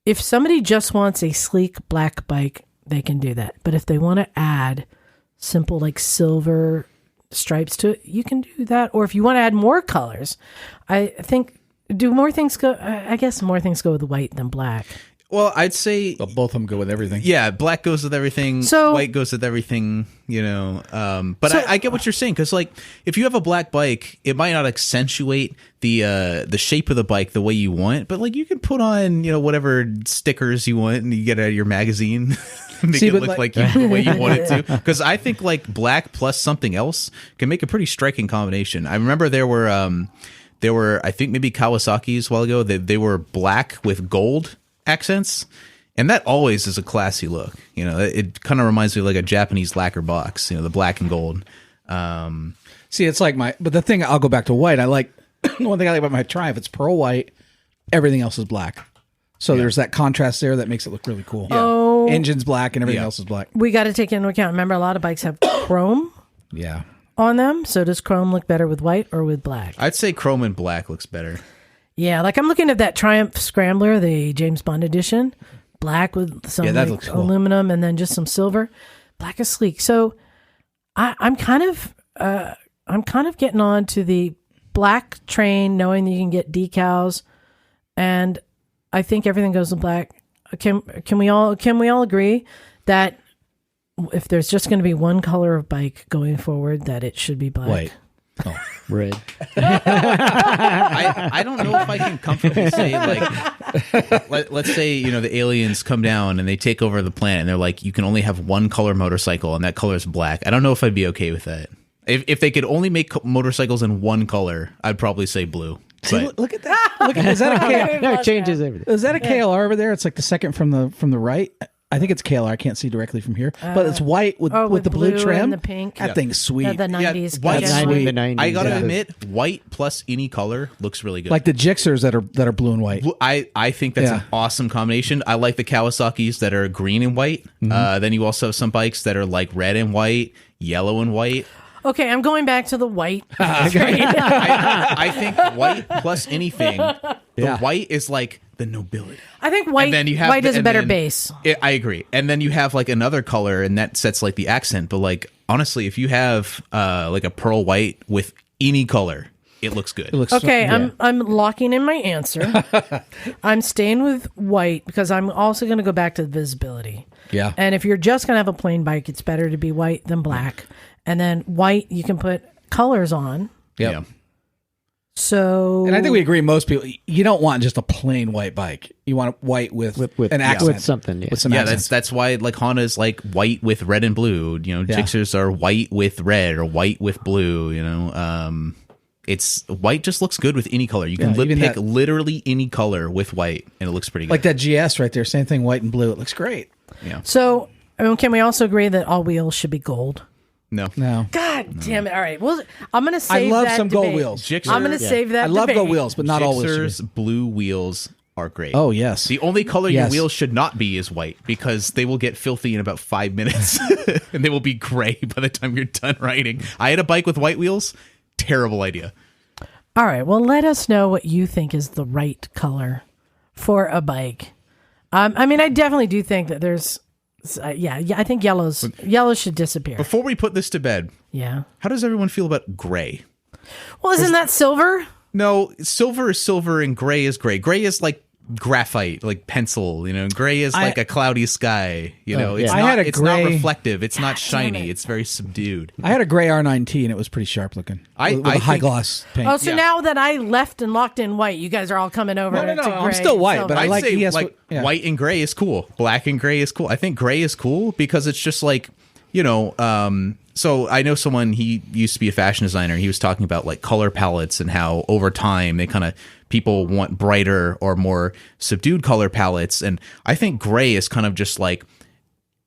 if somebody just wants a sleek black bike, they can do that. But if they want to add simple like silver stripes to it, you can do that. Or if you want to add more colors, I think, do more things go, I guess more things go with white than black. Well, I'd say both of them go with everything. Yeah, black goes with everything. So, white goes with everything. But I get what you're saying, because like if you have a black bike, it might not accentuate the shape of the bike the way you want. But like you can put on whatever stickers you want, and you get out of your magazine, make it look like the way you want it to. Because I think like black plus something else can make a pretty striking combination. I remember there were I think maybe Kawasaki's a while ago. They were black with gold accents, and that always is a classy look. It kind of reminds me of like a Japanese lacquer box, the black and gold. See, it's like but the thing, I'll go back to white. I like the one thing I like about my Triumph, it's pearl white, everything else is black, so there's that contrast there that makes it look really cool. Oh, engine's black and everything else is black. We got to take into account, remember, a lot of bikes have chrome on them. So does chrome look better with white or with black? I'd say chrome and black looks better. Yeah, like I'm looking at that Triumph Scrambler, the James Bond edition, black with some looks cool. Aluminum and then just some silver. Black is sleek. So I'm kind of getting on to the black train, knowing that you can get decals, and I think everything goes in black. Can we all agree that if there's just going to be one color of bike going forward, that it should be black. White. Oh, red. I don't know if I can comfortably say, like, let's say, the aliens come down and they take over the planet and they're like, you can only have one color motorcycle and that color is black. I don't know if I'd be okay with that. If they could only make motorcycles in one color, I'd probably say blue. See, look at that. Is that a KLR? No, it changes everything. Is that a KLR over there? It's like the second from the right. I think it's KLR. I can't see directly from here, but it's white with the blue trim and the pink. That thing's sweet. The 90s. White, sweet. The 90s, I gotta admit, white plus any color looks really good. Like the Gixxers that are blue and white. I think that's an awesome combination. I like the Kawasaki's that are green and white. Then you also have some bikes that are like red and white, yellow and white. Okay, I'm going back to the white. I think white plus anything. The white is like the nobility. I think white is a better base. I agree. And then you have like another color, and that sets like the accent. But like honestly, if you have like a pearl white with any color, it looks good. Okay, I'm locking in my answer. I'm staying with white because I'm also going to go back to visibility. Yeah. And if you're just going to have a plain bike, it's better to be white than black. And then white, you can put colors on. Yep. Yeah. So, and I think we agree. Most people, you don't want just a plain white bike. You want white with an accent, with something. With some accents. That's why like Honda's like white with red and blue. Gixxers are white with red or white with blue. It's white just looks good with any color. You can pick literally any color with white, and it looks pretty good. Like that GS right there, same thing, white and blue. It looks great. Yeah. So, can we also agree that all wheels should be gold? No. God damn it! All right, well, I'm gonna save. I love that some debate. gold wheels. Gixxer, I'm gonna save that. I love debate. gold wheels, but not all wheels. Gixxer's blue wheels are great. Oh yes. The only color your wheels should not be is white, because they will get filthy in about 5 minutes, and they will be gray by the time you're done riding. I had a bike with white wheels. Terrible idea. All right. Well, let us know what you think is the right color for a bike. I mean, I definitely do think that there's. I think yellows should disappear. Before we put this to bed, how does everyone feel about gray? Well, isn't that silver? No, silver is silver and gray is gray. Gray is like graphite, like pencil, Gray is like a cloudy sky, It's not reflective, it's not shiny, it's very subdued. I had a gray R9T and it was pretty sharp looking. With a high gloss paint. Oh, so now that I left and locked in white, you guys are all coming over. No, to gray, I'm still white, but I'd say white and gray is cool. Black and gray is cool. I think gray is cool because it's just like, so I know someone, he used to be a fashion designer. He was talking about like color palettes and how over time people want brighter or more subdued color palettes. And I think gray is kind of just like,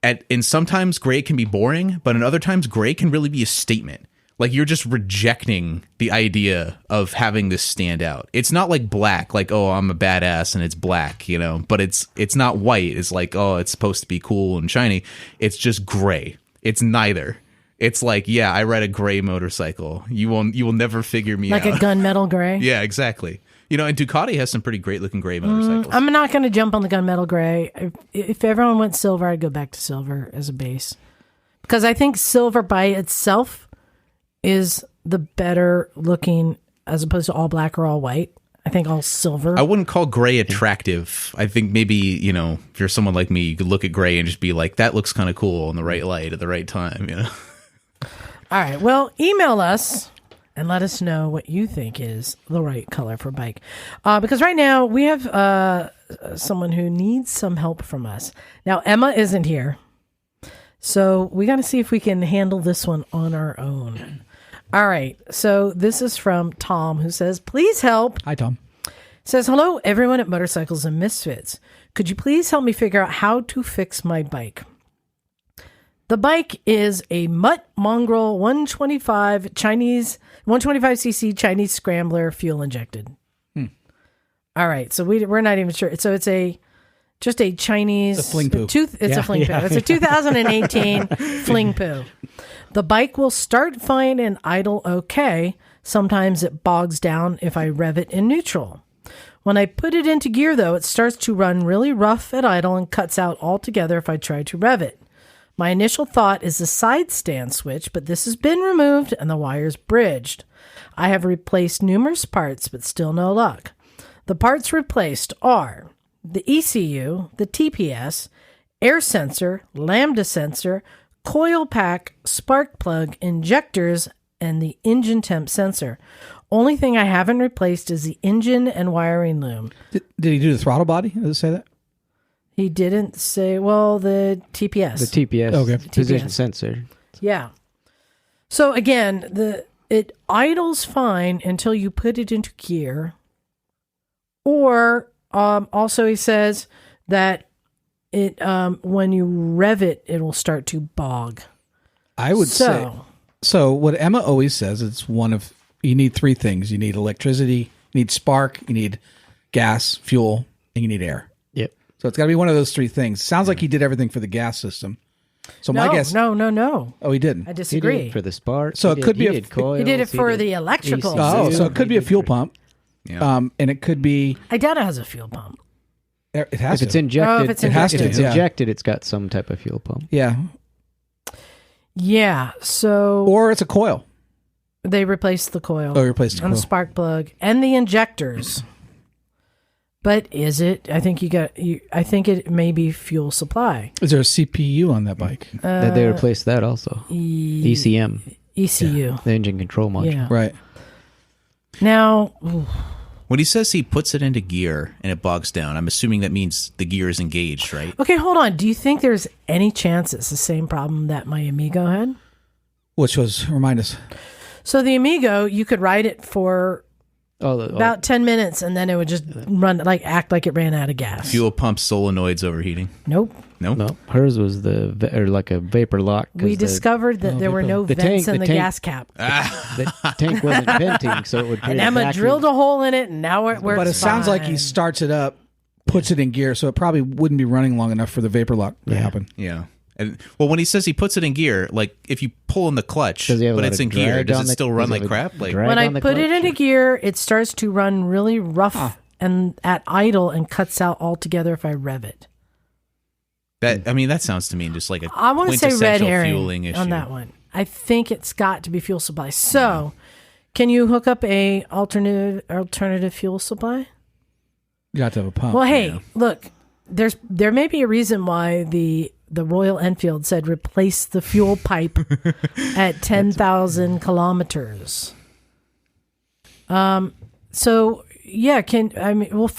and sometimes gray can be boring, but in other times gray can really be a statement. Like you're just rejecting the idea of having this stand out. It's not like black, like, oh, I'm a badass and it's black, but it's not white. It's like, oh, it's supposed to be cool and shiny. It's just gray. It's neither. It's like, I ride a gray motorcycle. You will never figure me out. Like a gunmetal gray? Yeah, exactly. And Ducati has some pretty great looking gray motorcycles. I'm not going to jump on the gunmetal gray. If everyone went silver, I'd go back to silver as a base. Because I think silver by itself is the better looking as opposed to all black or all white. I think all silver. I wouldn't call gray attractive. I think maybe, if you're someone like me, you could look at gray and just be like, that looks kind of cool in the right light at the right time, All right. Well, email us and let us know what you think is the right color for bike. Because right now we have someone who needs some help from us. Now, Emma isn't here. So we got to see if we can handle this one on our own. All right. So this is from Tom, who says, please help. Hi, Tom. Says, hello, everyone at Motorcycles and Misfits. Could you please help me figure out how to fix my bike? The bike is a Mutt Mongrel 125cc Chinese Scrambler fuel injected. All right. So we're not even sure. So it's just a Chinese... It's a fling poo. It's a fling poo. It's a 2018 fling poo. The bike will start fine and idle okay. Sometimes it bogs down if I rev it in neutral. When I put it into gear, though, it starts to run really rough at idle and cuts out altogether if I try to rev it. My initial thought is the side stand switch, but this has been removed and the wires bridged. I have replaced numerous parts, but still no luck. The parts replaced are the ECU, the TPS, air sensor, lambda sensor, coil pack, spark plug, injectors, and the engine temp sensor. Only thing I haven't replaced is the engine and wiring loom. Did he do the throttle body? Does it say that? He didn't say, well, the TPS. The TPS, okay. position sensor. Yeah. So again, it idles fine until you put it into gear. Or also he says that it when you rev it, it will start to bog. I would say. So what Emma always says, it's you need three things. You need electricity, you need spark, you need gas, fuel, and you need air. Yep. So it's got to be one of those three things. Sounds like he did everything for the gas system. So my guess. No. Oh, he didn't. I disagree. He did it for the spark. So it could be coils, he did it for the electrical. Oh, so it could be a fuel pump. Yeah. And it could be. I doubt it has a fuel pump. It has if it's injected, if it's injected, it's got some type of fuel pump. Yeah. Yeah. So. Or it's a coil. They replaced the coil. Oh, replaced the and coil. the spark plug and the injectors. But is it? I think I think it may be fuel supply. Is there a CPU on that bike? They replaced that also. ECM. ECU. Yeah. The engine control module. Yeah. Right. Now, when he says he puts it into gear and it bogs down, I'm assuming that means the gear is engaged, right? okay, hold on. Do you think there's any chance it's the same problem that my Amigo had? Which was, remind us. So the Amigo, you could ride it for about 10 minutes and then it would just act like it ran out of gas. Fuel pump solenoids overheating. Nope. No. Hers was like a vapor lock. We discovered that there were no vents in the gas cap. The tank wasn't venting, so it would. And Emma drilled a hole in it, and now we're. But it sounds like he starts it up, puts it in gear, so it probably wouldn't be running long enough for the vapor lock to happen. Yeah. And, well, when he says he puts it in gear, like if you pull in the clutch, but it's in gear, does it still run like crap? Like when I put it into gear, it starts to run really rough and at idle and cuts out altogether if I rev it. That sounds to me just like I want to say red herring fueling issue on that one. I think it's got to be fuel supply. So, can you hook up a alternative fuel supply? You have to have a pump. Well, hey, look, there may be a reason why the Royal Enfield said replace the fuel pipe at 10,000 kilometers. So yeah, all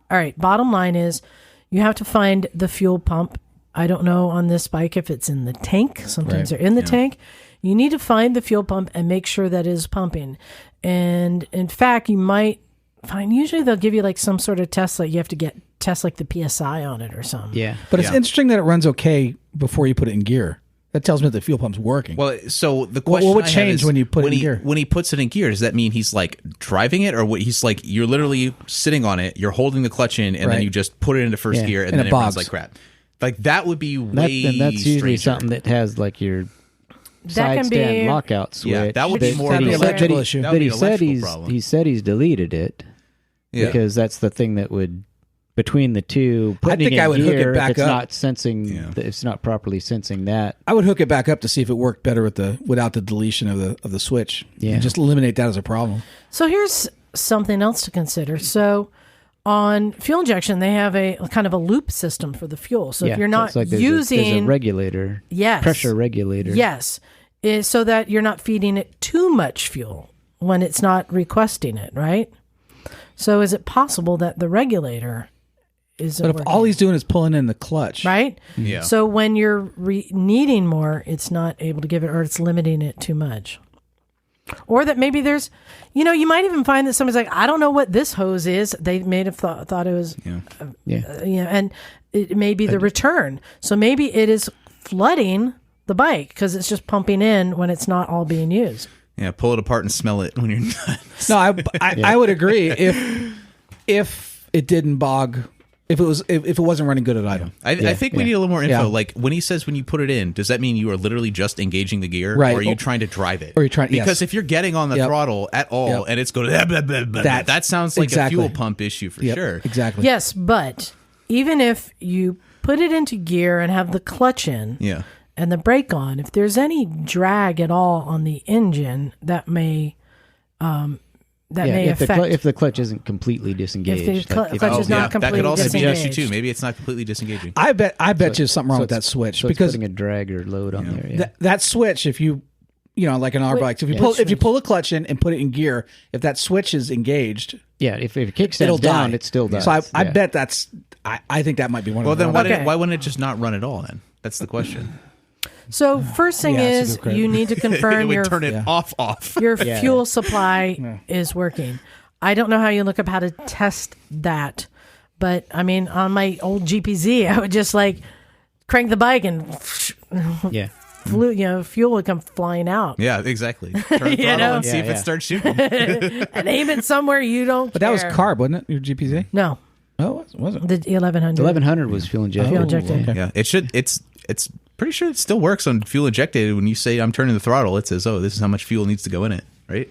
right. Bottom line is, you have to find the fuel pump. I don't know on this bike if it's in the tank. Sometimes they're in the tank. You need to find the fuel pump and make sure that it is pumping. And in fact, you might find, usually they'll give you like some sort of test, like you have to test like the PSI on it or something. Yeah. But it's interesting that it runs okay before you put it in gear. That tells me that the fuel pump's working. Well, so the question what would change when you put it in gear? When he puts it in gear, does that mean he's like driving it, or what? He's like, you're literally sitting on it, you're holding the clutch in, and then you just put it into first gear, and then it runs like crap. Like that would be way and that's usually stranger. something that has like your That can side be stand lockout switch. Yeah, that would be more of an electrical issue. That would be But an electrical problem. he said he's deleted it because that's the thing that would, between the two, putting I think it in I would hook gear, it back if it's up. not sensing, it's not properly sensing that. I would hook it back up to see if it worked better without the deletion of the switch. Yeah. And just eliminate that as a problem. So here's something else to consider. So on fuel injection, they have a kind of a loop system for the fuel. So if you're not like there's using a regulator, pressure regulator, is so that you're not feeding it too much fuel when it's not requesting it, right? So is it possible that the regulator isn't But if working? all he's doing is pulling in the clutch, right? Yeah. So when you're needing more, it's not able to give it, or it's limiting it too much. Or that maybe there's, you might even find that somebody's like, I don't know what this hose is. They may have thought it was, and it may be the return. So maybe it is flooding the bike because it's just pumping in when it's not all being used. Yeah, pull it apart and smell it when you're not. No, I would agree if it didn't bog. If it wasn't running good at idle. I think we need a little more info. Like when he says when you put it in, does that mean you are literally just engaging the gear, right? Or are you trying to drive it? Or you're trying because if you're getting on the throttle at all and it's going that sounds like a fuel pump issue for sure. Exactly. Yes, but even if you put it into gear and have the clutch in, and the brake on, if there's any drag at all on the engine, that may may if affect. if the clutch isn't completely disengaged. If the clutch is not completely that could also be an issue disengaged. too. Maybe it's not completely disengaging. I bet you something wrong with that switch, so because it's putting a drag or load on there. Yeah. that switch, if you like in our bikes, if you pull the clutch in and put it in gear, if that switch is engaged, if it kickstands it'll down, die. it still does. So I bet that's. I think that might be one of them. Well, then why wouldn't it just not run at all? Then that's the question. So first thing is you need to confirm your turn it off. Your fuel supply is working. I don't know how you look up how to test that, but I mean, on my old GPZ, I would just crank the bike and fuel would come flying out. Yeah, exactly. Turn the throttle and see if it starts shooting. And aim it somewhere you don't. But that was carb, wasn't it? Your GPZ? No. Oh, it wasn't. The 1100. The 1100 was fuel injected. Fuel injected. Okay. Yeah, it should. It's pretty sure it still works on fuel injected. When you say I'm turning the throttle, it says, "Oh, this is how much fuel needs to go in it." Right.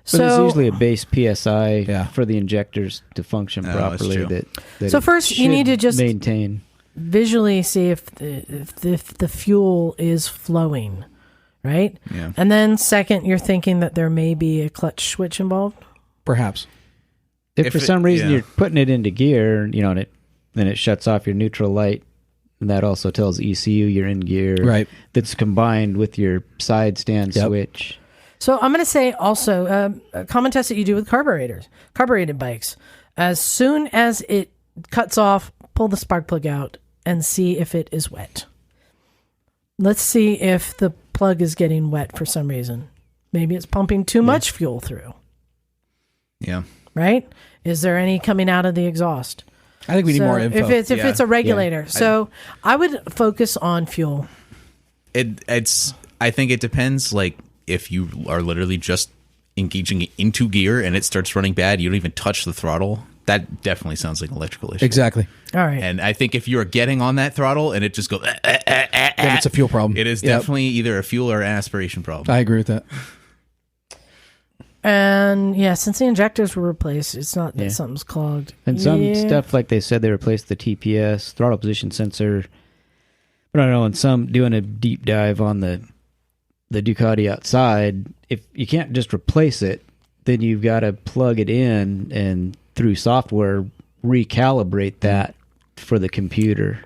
So there's usually a base PSI for the injectors to function properly. That so first you need to just maintain. Visually see if the fuel is flowing, right? Yeah. And then second, you're thinking that there may be a clutch switch involved. Perhaps. If for some reason you're putting it into gear, and then it shuts off your neutral light, and that also tells ECU you're in gear. Right. That's combined with your side stand switch. So I'm going to say also a common test that you do with carbureted bikes. As soon as it cuts off, pull the spark plug out and see if it is wet. Let's see if the plug is getting wet for some reason. Maybe it's pumping too much fuel through. Yeah. Right? Is there any coming out of the exhaust? I think we need more info. If it's a regulator. So I would focus on fuel. I think it depends. If you are literally just engaging into gear and it starts running bad, you don't even touch the throttle. That definitely sounds like an electrical issue. Exactly. All right. And I think if you're getting on that throttle and it just goes, then it's a fuel problem. It is definitely either a fuel or an aspiration problem. I agree with that. And since the injectors were replaced, it's not that something's clogged. And some stuff, like they said, they replaced the TPS, throttle position sensor. But I don't know, and some doing a deep dive on the Ducati outside, if you can't just replace it, then you've got to plug it in and through software recalibrate that for the computer,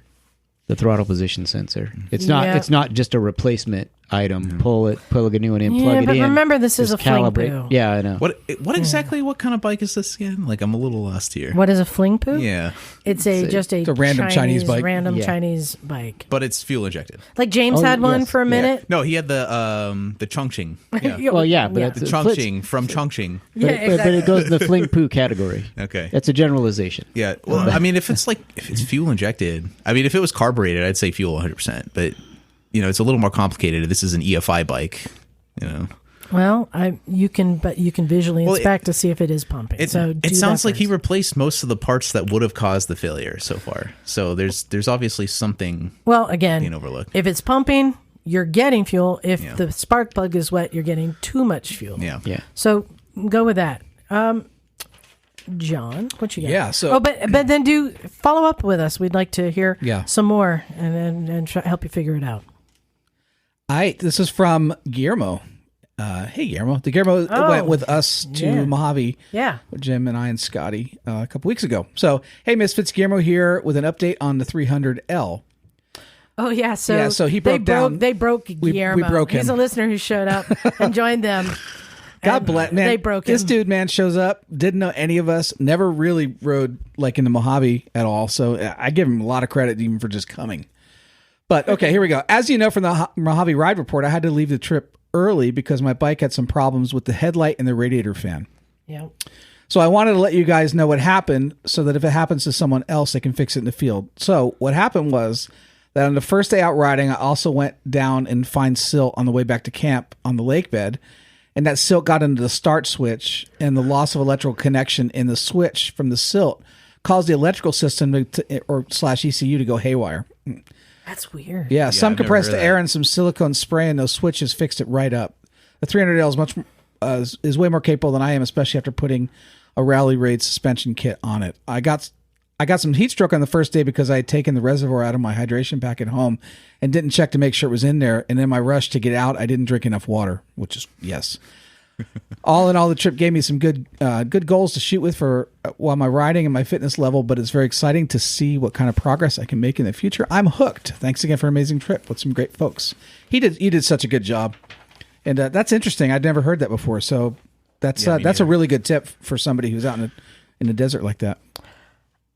the throttle position sensor. It's not just a replacement item. Pull it, plug a new one in, plug it in. Remember, this is a fling poo. Yeah, I know. What exactly? What kind of bike is this again? I'm a little lost here. What is a fling poo? Yeah, it's a random Chinese bike. Chinese bike. But it's fuel injected. Like James had one for a minute. Yeah. No, he had the Chongqing. Yeah. But the Chongqing from Chongqing. But it goes in the fling poo category. Okay, that's a generalization. Yeah. Well, I mean, if it's fuel injected, if it was carbureted, I'd say fuel 100%. But it's a little more complicated. This is an EFI bike, Well, you can visually inspect to see if it is pumping. It sounds like he replaced most of the parts that would have caused the failure so far. So there's obviously something. Well, again, being overlooked. If it's pumping, you're getting fuel. If the spark plug is wet, you're getting too much fuel. Yeah. So go with that. John, what you got? Yeah. So, but then do follow up with us. We'd like to hear some more and help you figure it out. This is from Guillermo. Hey, Guillermo. The Guillermo went with us to Mojave. Yeah. With Jim and I and Scotty a couple weeks ago. So, hey, Misfits, Guillermo here with an update on the 300L. Oh, yeah. So he broke down. They broke Guillermo. We broke him. He's a listener who showed up and joined them. God bless, man. They broke him. This dude, man, shows up, didn't know any of us, never really rode in the Mojave at all. So I give him a lot of credit even for just coming. But okay, here we go. As you know from the Mojave Ride Report, I had to leave the trip early because my bike had some problems with the headlight and the radiator fan. Yeah. So I wanted to let you guys know what happened so that if it happens to someone else, they can fix it in the field. So what happened was that on the first day out riding, I also went down and find silt on the way back to camp on the lake bed. And that silt got into the start switch, and the loss of electrical connection in the switch from the silt caused the electrical system /ECU to go haywire. That's weird. Yeah, some compressed air and some silicone spray in those switches fixed it right up. The 300L is way more capable than I am, especially after putting a rally raid suspension kit on it. I got some heat stroke on the first day because I had taken the reservoir out of my hydration pack at home and didn't check to make sure it was in there. And in my rush to get out, I didn't drink enough water, which is, yes. All in all, the trip gave me some good goals to shoot with for while my riding and my fitness level, but it's very exciting to see what kind of progress I can make in the future. I'm hooked. Thanks again for an amazing trip with some great folks. You did such a good job. And that's interesting. I'd never heard that before. So that's a really good tip for somebody who's out in the desert like that.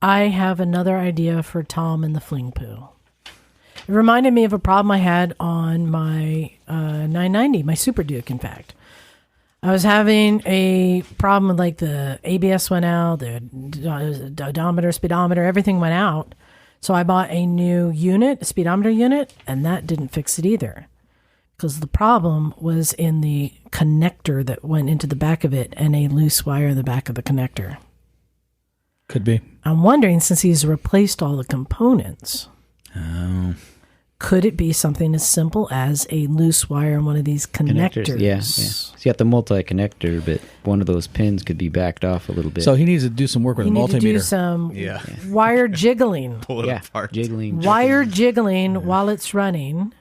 I have another idea for Tom and the Fling Poo. It reminded me of a problem I had on my 990, my Super Duke, in fact. I was having a problem with like the ABS went out, the odometer, speedometer, everything went out. So I bought a new unit, a speedometer unit, and that didn't fix it either. Because the problem was in the connector that went into the back of it and a loose wire in the back of the connector. Could be. I'm wondering, since he's replaced all the components, could it be something as simple as a loose wire in one of these connectors? Yeah. So you got the multi-connector, but one of those pins could be backed off a little bit. So he needs to do some work with a multimeter. Do some wire jiggling. Pull it apart. Wire jiggling while it's running.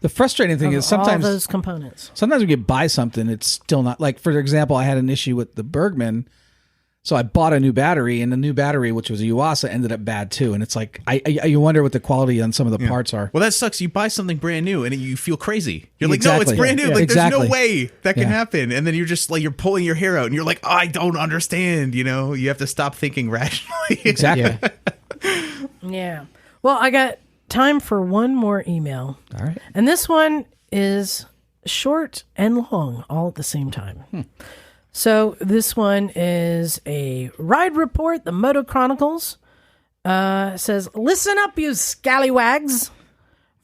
The frustrating thing is sometimes all those components. Sometimes when you buy something, it's still not like. For example, I had an issue with the Bergman. So I bought a new battery, and the new battery, which was a Yuasa, ended up bad too. And it's like, you wonder what the quality on some of the parts are. Well, that sucks. You buy something brand new, and you feel crazy. You're like, no, it's brand new. Like, there's no way that can happen. And then you're just like, you're pulling your hair out, and you're like, oh, I don't understand. You know, you have to stop thinking rationally. Exactly. Yeah. Well, I got time for one more email. All right. And this one is short and long all at the same time. So this one is a ride report. The Moto Chronicles says, listen up, you scallywags.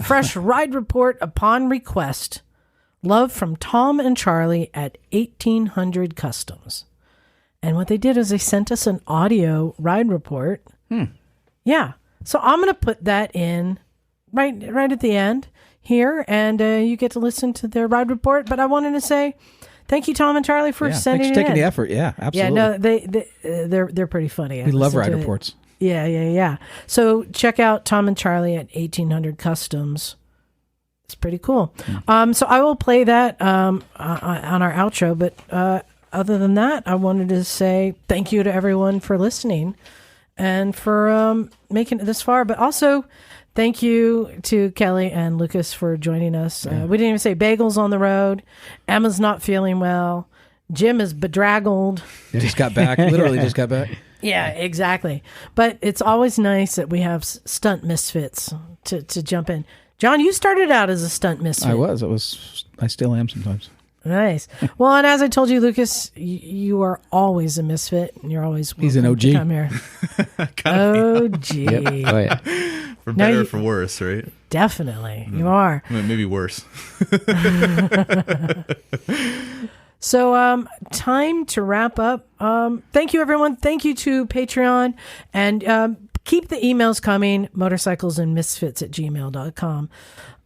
Fresh ride report upon request. Love from Tom and Charlie at 1800 Customs. And what they did is they sent us an audio ride report. Yeah. So I'm going to put that in right at the end here, and you get to listen to their ride report. But I wanted to say thank you, Tom and Charlie, for sending thanks for taking the effort. Yeah, absolutely. Yeah, no, they're pretty funny. We love ride reports. Yeah. So check out Tom and Charlie at 1800 Customs. It's pretty cool. So I will play that on our outro. But other than that, I wanted to say thank you to everyone for listening and for making it this far. But also, thank you to Kelly and Lucas for joining us. We didn't even say Bagel's on the road. Emma's not feeling well. Jim is bedraggled. Just got back. Literally just got back. Yeah, exactly. But it's always nice that we have stunt misfits to jump in. John, you started out as a stunt misfit. I still am sometimes. Nice. Well, and as I told you, Lucas, you are always a misfit, and you're always welcome. He's an OG. To come here. OG. Yep. Oh, yeah. For better or for worse, right? Definitely. You are. Maybe worse. So, time to wrap up. Thank you, everyone. Thank you to Patreon. And keep the emails coming, motorcyclesandmisfits@gmail.com.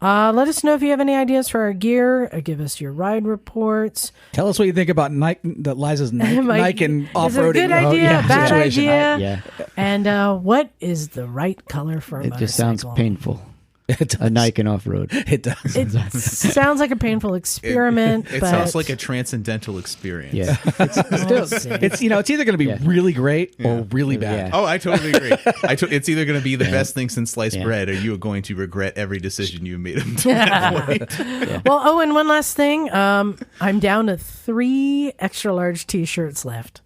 Let us know if you have any ideas for our gear. Give us your ride reports. Tell us what you think about Liza's Niken off-roading. Good idea, bad situation. idea. And what is the right color for a motorcycle? It just sounds painful. It does. A Niken off-road. It does. It sounds like a painful experiment. It sounds like a transcendental experience. Yeah. It's either going to be really great or really bad. Yeah. Oh, I totally agree. It's either going to be the best thing since sliced bread, or you are going to regret every decision you made up to that point. Well, and one last thing. I'm down to 3 extra large t-shirts left.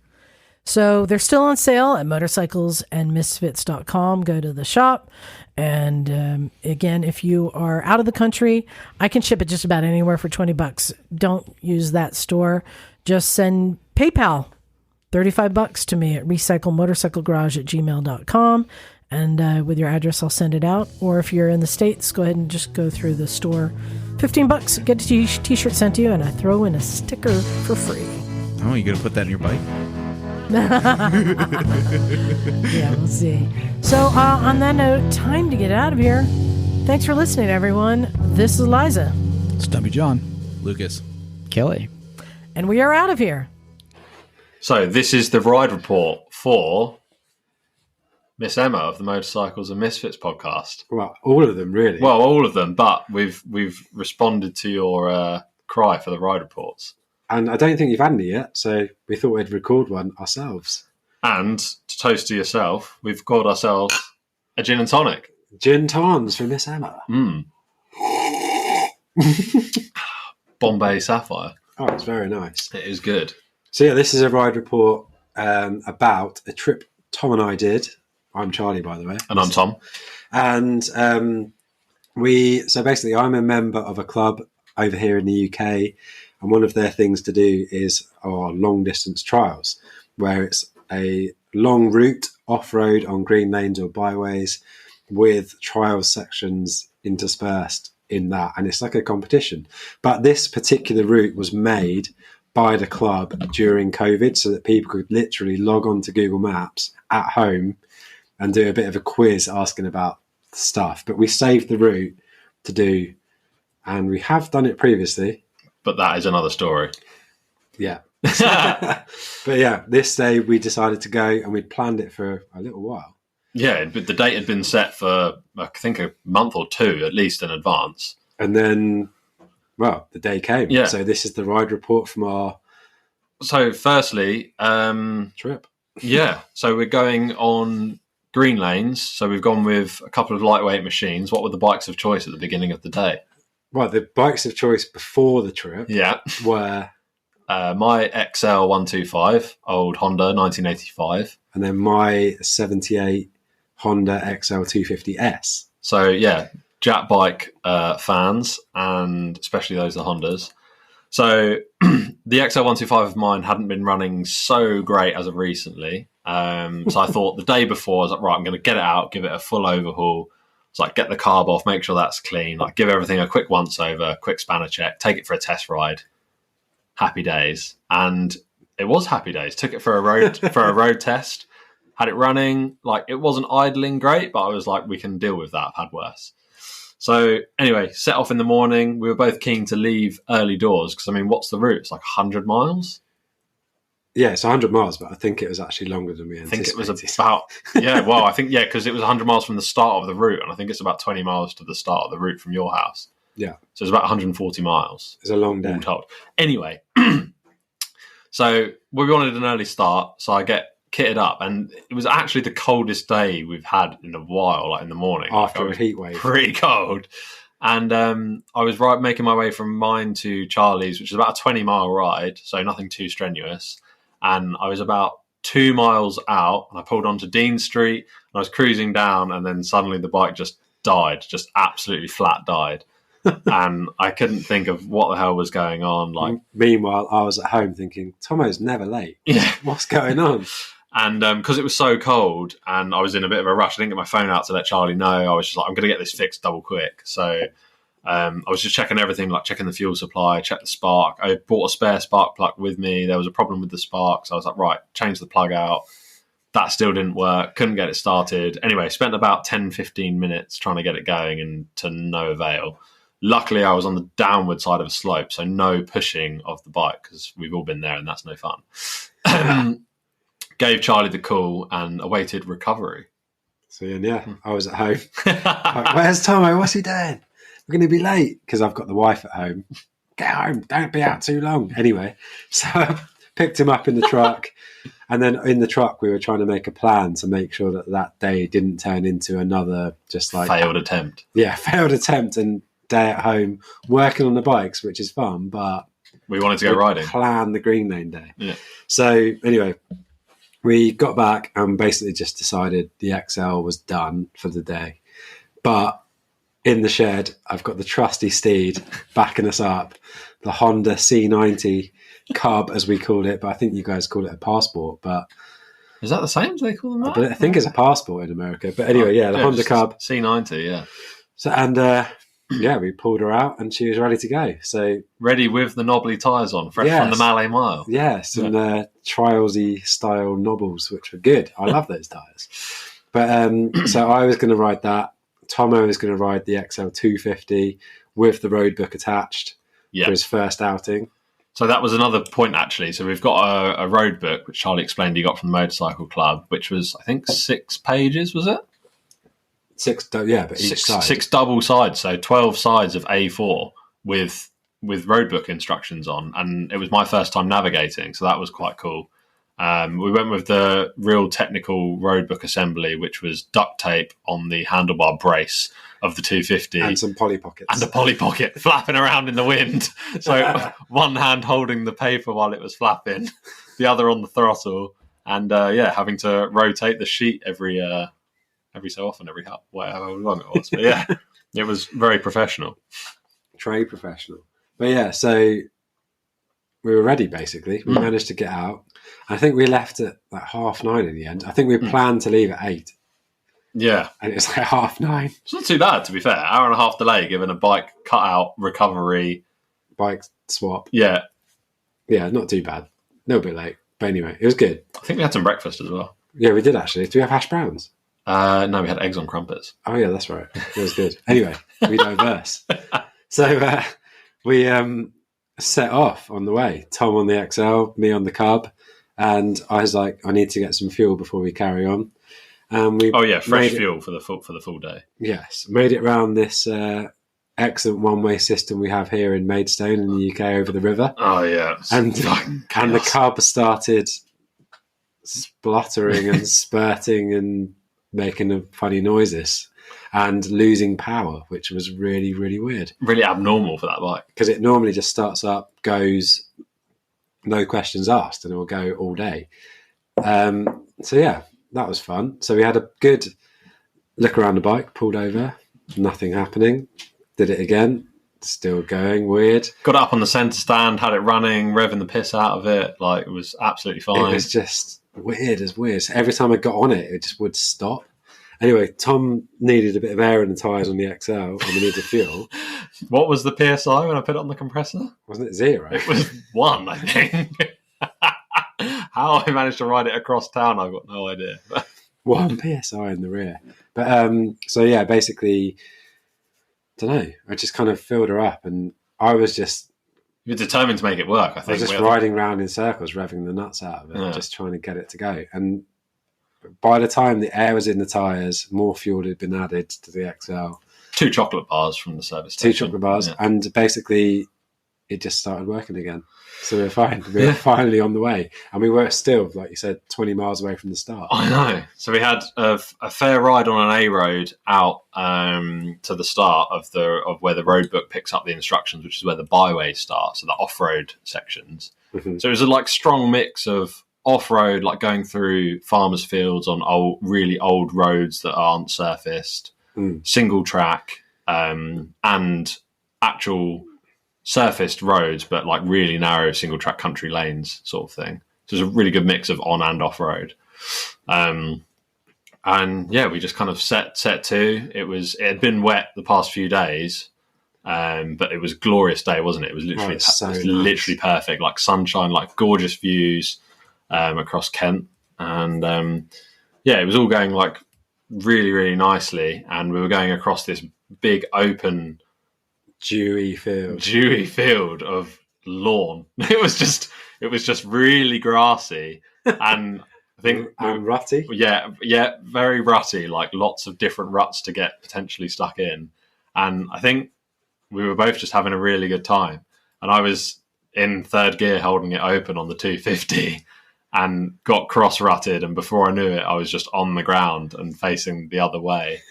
So they're still on sale at motorcyclesandmisfits.com. Go to the shop. And again, if you are out of the country, I can ship it just about anywhere for $20. Don't use that store. Just send PayPal $35 to me at recyclemotorcyclegarage@gmail.com. And with your address, I'll send it out. Or if you're in the States, go ahead and just go through the store. $15, get a t-shirt sent to you, and I throw in a sticker for free. Oh, you going to put that in your bike? Yeah, we'll see. So on that note, time to get out of here. Thanks for listening, everyone. This is Liza. Stumpy John. Lucas. Kelly. And we are out of here. So this is the ride report for Miss Emma of the Motorcycles and Misfits podcast. Well, all of them, really. Well, all of them, but we've responded to your cry for the ride reports. And I don't think you've had any yet, so we thought we'd record one ourselves. And to toast to yourself, we've called ourselves a gin and tonic. Gin Tons for Miss Emma. Bombay Sapphire. Oh, it's very nice. It is good. So yeah, this is a ride report about a trip Tom and I did. I'm Charlie, by the way. And I'm Tom. And so basically I'm a member of a club over here in the UK, and one of their things to do is our long distance trials, where it's a long route off-road on green lanes or byways with trial sections interspersed in that, and it's like a competition. But this particular route was made by the club during COVID so that people could literally log on to Google Maps at home and do a bit of a quiz asking about stuff. But we saved the route to do, and we have done it previously. But that is another story. Yeah. But yeah, this day we decided to go, and we'd planned it for a little while. Yeah, but the date had been set for, I think, a month or two, at least in advance. And then, well, the day came. Yeah. So this is the ride report from our... So firstly... trip. Yeah, so we're going on green lanes. So we've gone with a couple of lightweight machines. What were the bikes of choice at the beginning of the day? Well, the bikes of choice before the trip were... my XL 125, old Honda, 1985. And then my 78 Honda XL 250S. So, yeah, Jap bike fans, and especially those are Hondas. So the XL 125 of mine hadn't been running so great as of recently. So I thought the day before, I was like, right, I'm going to get it out, give it a full overhaul. It's like, get the carb off, make sure that's clean, like give everything a quick once over, quick spanner check, take it for a test ride. Happy days. And it was happy days. Took it for a road test. Had it running. Like, it wasn't idling great, but I was like, we can deal with that. I've had worse. So anyway, set off in the morning. We were both keen to leave early doors because, I mean, what's the route? It's like 100 miles? Yeah, it's 100 miles, but I think it was actually longer than we anticipated. I think it was about, because it was 100 miles from the start of the route, and I think it's about 20 miles to the start of the route from your house. Yeah. So it's about 140 miles. It's a long day. All told. Anyway, so we wanted an early start, so I get kitted up, and it was actually the coldest day we've had in a while, like in the morning. After a heat wave. Pretty cold. And I was making my way from mine to Charlie's, which is about a 20-mile ride, so nothing too strenuous. And I was about 2 miles out, and I pulled onto Dean Street, and I was cruising down, and then suddenly the bike just died, just absolutely flat died. And I couldn't think of what the hell was going on. Like, meanwhile, I was at home thinking, Tomo's never late. Yeah, what's going on? And because it was so cold, and I was in a bit of a rush, I didn't get my phone out to let Charlie know. I was just like, I'm going to get this fixed double quick. So I was just checking everything, like checking the fuel supply, check the spark. I bought a spare spark plug with me. There was a problem with the spark, so I was like, right, change the plug out. That still didn't work. Couldn't get it started. Anyway, spent about 10, 15 minutes trying to get it going, and to no avail. Luckily, I was on the downward side of a slope, so no pushing of the bike, because we've all been there and that's no fun. Gave Charlie the call and awaited recovery. So, yeah, I was at home. Like, where's Tomo? What's he doing? We're going to be late, because I've got the wife at home. Get home. Don't be out too long. Anyway, so I picked him up in the truck. And then in the truck, we were trying to make a plan to make sure that that day didn't turn into another just like... failed attempt. Yeah, failed attempt and day at home working on the bikes, which is fun, but we wanted to go riding. Plan the green lane day. Yeah. So anyway, we got back and basically just decided the XL was done for the day. But in the shed, I've got the trusty steed backing us up, the Honda C90 Cub, as we called it, but I think you guys call it a Passport. But is that the same? Do they call them that? I think it's a Passport in America. But anyway, the Honda Cub C90, yeah. So we pulled her out and she was ready to go. So ready with the knobbly tyres on, fresh from the Malay Mile. Yeah, some trialsy style knobbles, which were good. I love those tyres. But so I was going to ride that. Tomo was going to ride the XL 250 with the road book attached for his first outing. So that was another point, actually. So we've got a road book, which Charlie explained he got from the Motorcycle Club, which was, I think, 6 pages, was it? 6, but each side. 6 double sides, so 12 sides of A4 with with roadbook instructions on, and it was my first time navigating, so that was quite cool. We went with the real technical roadbook assembly, which was duct tape on the handlebar brace of the 250. And some Polly Pockets. And a Polly Pocket flapping around in the wind. So one hand holding the paper while it was flapping, the other on the throttle, and having to rotate the sheet every so often, whatever long it was. But yeah, it was very professional. Trade professional. But yeah, so we were ready, basically. We managed to get out. I think we left at like 9:30 in the end. I think we planned to leave at 8. Yeah. And it was like 9:30. It's not too bad, to be fair. Hour and a half delay given a bike cut-out recovery. Bike swap. Yeah. Yeah, not too bad. A little bit late. But anyway, it was good. I think we had some breakfast as well. Yeah, we did actually. Do we have hash browns? No, we had eggs on crumpets. Oh, yeah, that's right. It was good. Anyway, we diverse. So we set off on the way. Tom on the XL, me on the Cub. And I was like, I need to get some fuel before we carry on. Fresh fuel for the full day. Yes, made it around this excellent one-way system we have here in Maidstone in the UK over the river. Oh yeah, and the Cub started spluttering and spurting and making funny noises and losing power, which was really, really weird. Really abnormal for that bike because it normally just starts up, goes, no questions asked, and it will go all day. So yeah, that was fun. So we had a good look around the bike, pulled over, nothing happening. Did it again, still going, weird. Got it up on the centre stand, had it running, revving the piss out of it. Like, it was absolutely fine. It was just weird as weird. So every time I got on it, it just would stop. Anyway, Tom needed a bit of air in the tyres on the XL and we needed fuel. What was the PSI when I put it on the compressor? Wasn't it 0? It was 1, I think. How I managed to ride it across town, I've got no idea. 1 PSI in the rear. But so yeah, basically, I don't know. I just kind of filled her up, and I was just. You're determined to make it work. I think. I was just riding around in circles, revving the nuts out of it, just trying to get it to go. And by the time the air was in the tyres, more fuel had been added to the XL. 2 chocolate bars from the service station. 2 chocolate bars, and basically, it just started working again. So we were fine. We were finally on the way. And we were still, like you said, 20 miles away from the start. I know. So we had a fair ride on an A road out to the start of where the road book picks up the instructions, which is where the byways start, so the off-road sections. Mm-hmm. So it was a strong mix of off-road, like going through farmers' fields on really old roads that aren't surfaced, single track, and actual surfaced roads, but like really narrow single track country lanes sort of thing. So it's a really good mix of on and off road. And yeah, we just kind of set to. It had been wet the past few days, but it was a glorious day, wasn't it? It was literally literally perfect, like sunshine, like gorgeous views across Kent, and it was all going like really, really nicely. And we were going across this big open dewy field of lawn. It was just really grassy, and I think and rutty. Yeah, very rutty. Like lots of different ruts to get potentially stuck in, and I think we were both just having a really good time. And I was in third gear holding it open on the 250, and got cross rutted, and before I knew it, I was just on the ground and facing the other way.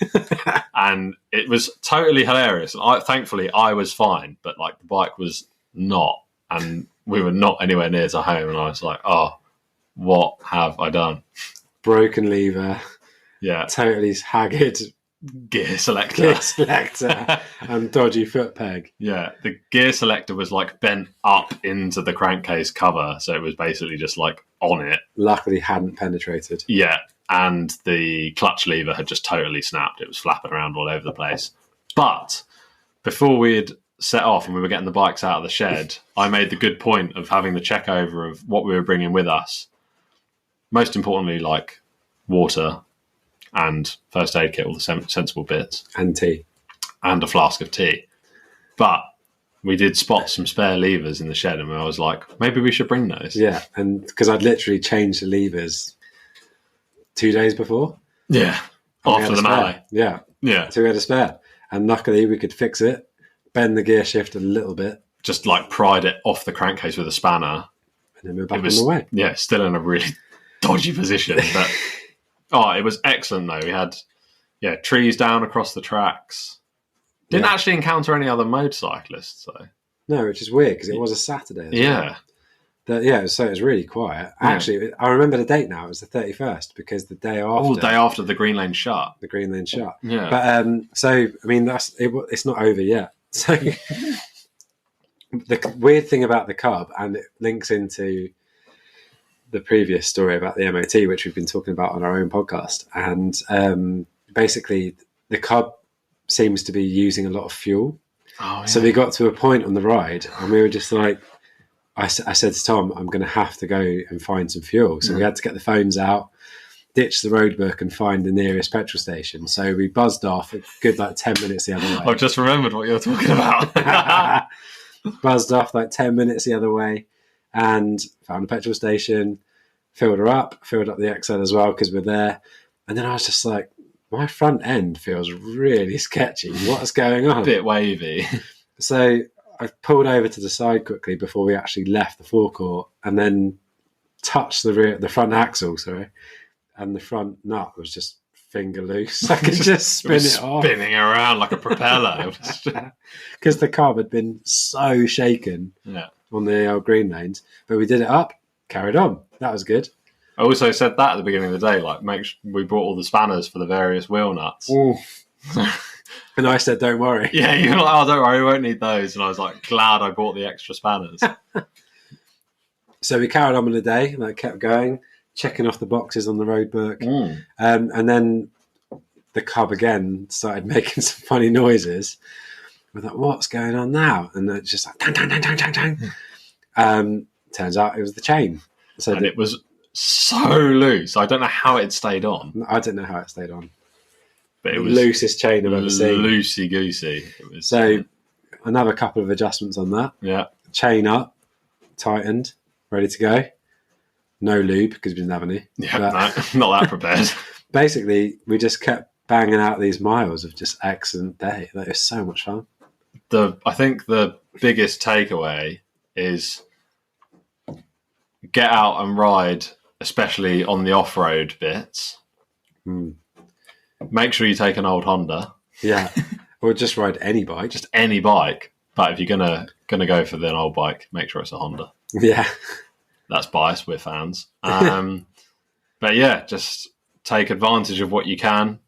And it was totally hilarious. And thankfully I was fine, but like the bike was not, and we were not anywhere near to home, and I was like, oh, what have I done? Broken lever. Yeah. Totally haggard gear selector and dodgy foot peg. Yeah, the gear selector was like bent up into the crankcase cover, so it was basically just like on it. Luckily hadn't penetrated. Yeah, and the clutch lever had just totally snapped. It was flapping around all over the place. But before we had set off and we were getting the bikes out of the shed, I made the good point of having the check over of what we were bringing with us. Most importantly, like water and first aid kit, all the sensible bits. And tea. And a flask of tea. But we did spot some spare levers in the shed, and I was like, maybe we should bring those. Yeah, and because I'd literally changed the levers 2 days before. Yeah, after the melee. Yeah. So we had a spare. And luckily we could fix it, bend the gear shift a little bit, just like pried it off the crankcase with a spanner. And then we're back on the way. Yeah, still in a really dodgy position. But it was excellent though. We had trees down across the tracks. Didn't actually encounter any other motorcyclists though. No, which is weird because it was a Saturday. Yeah. So it was really quiet. Actually, I remember the date now. It was the 31st because the day after. The day after the Green Lane shut. The Green Lane shut. Yeah. But so I mean, it's not over yet. So the weird thing about the Cub, and it links into the previous story about the MOT, which we've been talking about on our own podcast, and basically the Cub seems to be using a lot of fuel. Oh, yeah. So we got to a point on the ride, and we were just like. I said to Tom, I'm going to have to go and find some fuel. So we had to get the phones out, ditch the roadbook and find the nearest petrol station. So we buzzed off a good 10 minutes the other way. I've just remembered what you're talking about. Buzzed off 10 minutes the other way and found a petrol station, filled up the XL as well because we're there. And then I was just like, my front end feels really sketchy. What's going on? A bit wavy. So I pulled over to the side quickly before we actually left the forecourt and then touched the front axle, and the front nut was just finger loose. I could just spin it off. Spinning around like a propeller. Because the Cub had been so shaken on the old green lanes. But we did it up, carried on. That was good. I also said that at the beginning of the day, we brought all the spanners for the various wheel nuts. And I said, don't worry. Yeah, you're like, oh, don't worry, we won't need those. And I was like, glad I bought the extra spanners. So we carried on with the day, kept going, checking off the boxes on the road book. And then the Cub again started making some funny noises. We're like, what's going on now? And it's just like, dang, dang, dang, dang, dang, dang. Turns out it was the chain. So it was so loose. I don't know how it stayed on. I don't know how it stayed on. But it was loosest chain I've ever seen. Loosey-goosey. So another couple of adjustments on that. Yeah. Chain up, tightened, ready to go. No lube because we didn't have any. Yeah, no, not that prepared. Basically, we just kept banging out these miles of just excellent day. That was so much fun. I think the biggest takeaway is get out and ride, especially on the off-road bits. Make sure you take an old Honda. Yeah. Or just ride any bike. Just any bike. But if you're gonna go for an old bike, make sure it's a Honda. Yeah. That's biased. We're fans. But yeah, just take advantage of what you can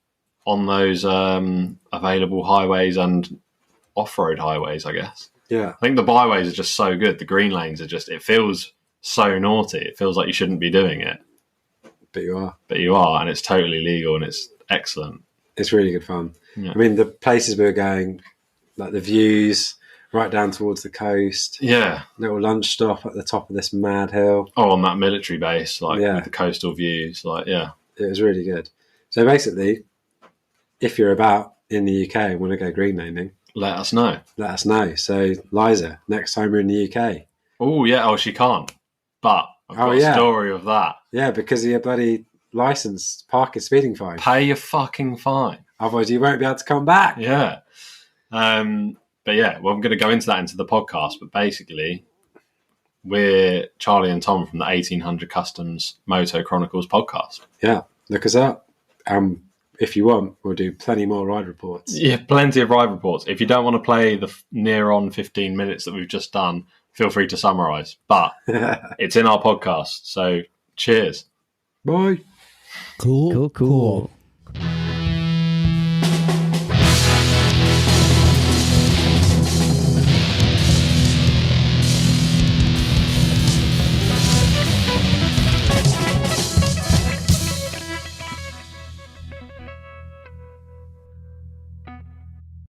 on those available highways and off-road highways, I guess. Yeah. I think the byways are just so good. The green lanes are just, it feels so naughty. It feels like you shouldn't be doing it. But you are. But you are, and it's totally legal and it's excellent. It's really good fun. Yeah. I mean, the places we were going, like the views, right down towards the coast. Yeah. Little lunch stop at the top of this mad hill. Oh, on that military base, with the coastal views. It was really good. So basically, if you're about in the UK and want to go green laning, let us know. So, Liza, next time we're in the UK. Oh, yeah. Oh, she can't. But I've got a story of that. Yeah, because of your bloody license, parking, speeding fine. Pay your fucking fine. Otherwise, you won't be able to come back. Yeah. But yeah, well, I'm going to go into that into the podcast. But basically, we're Charlie and Tom from the 1800 Customs Moto Chronicles podcast. Yeah, look us up. If you want, we'll do plenty more ride reports. Yeah, plenty of ride reports. If you don't want to play the near on 15 minutes that we've just done, feel free to summarise. But it's in our podcast. So cheers. Bye. Cool.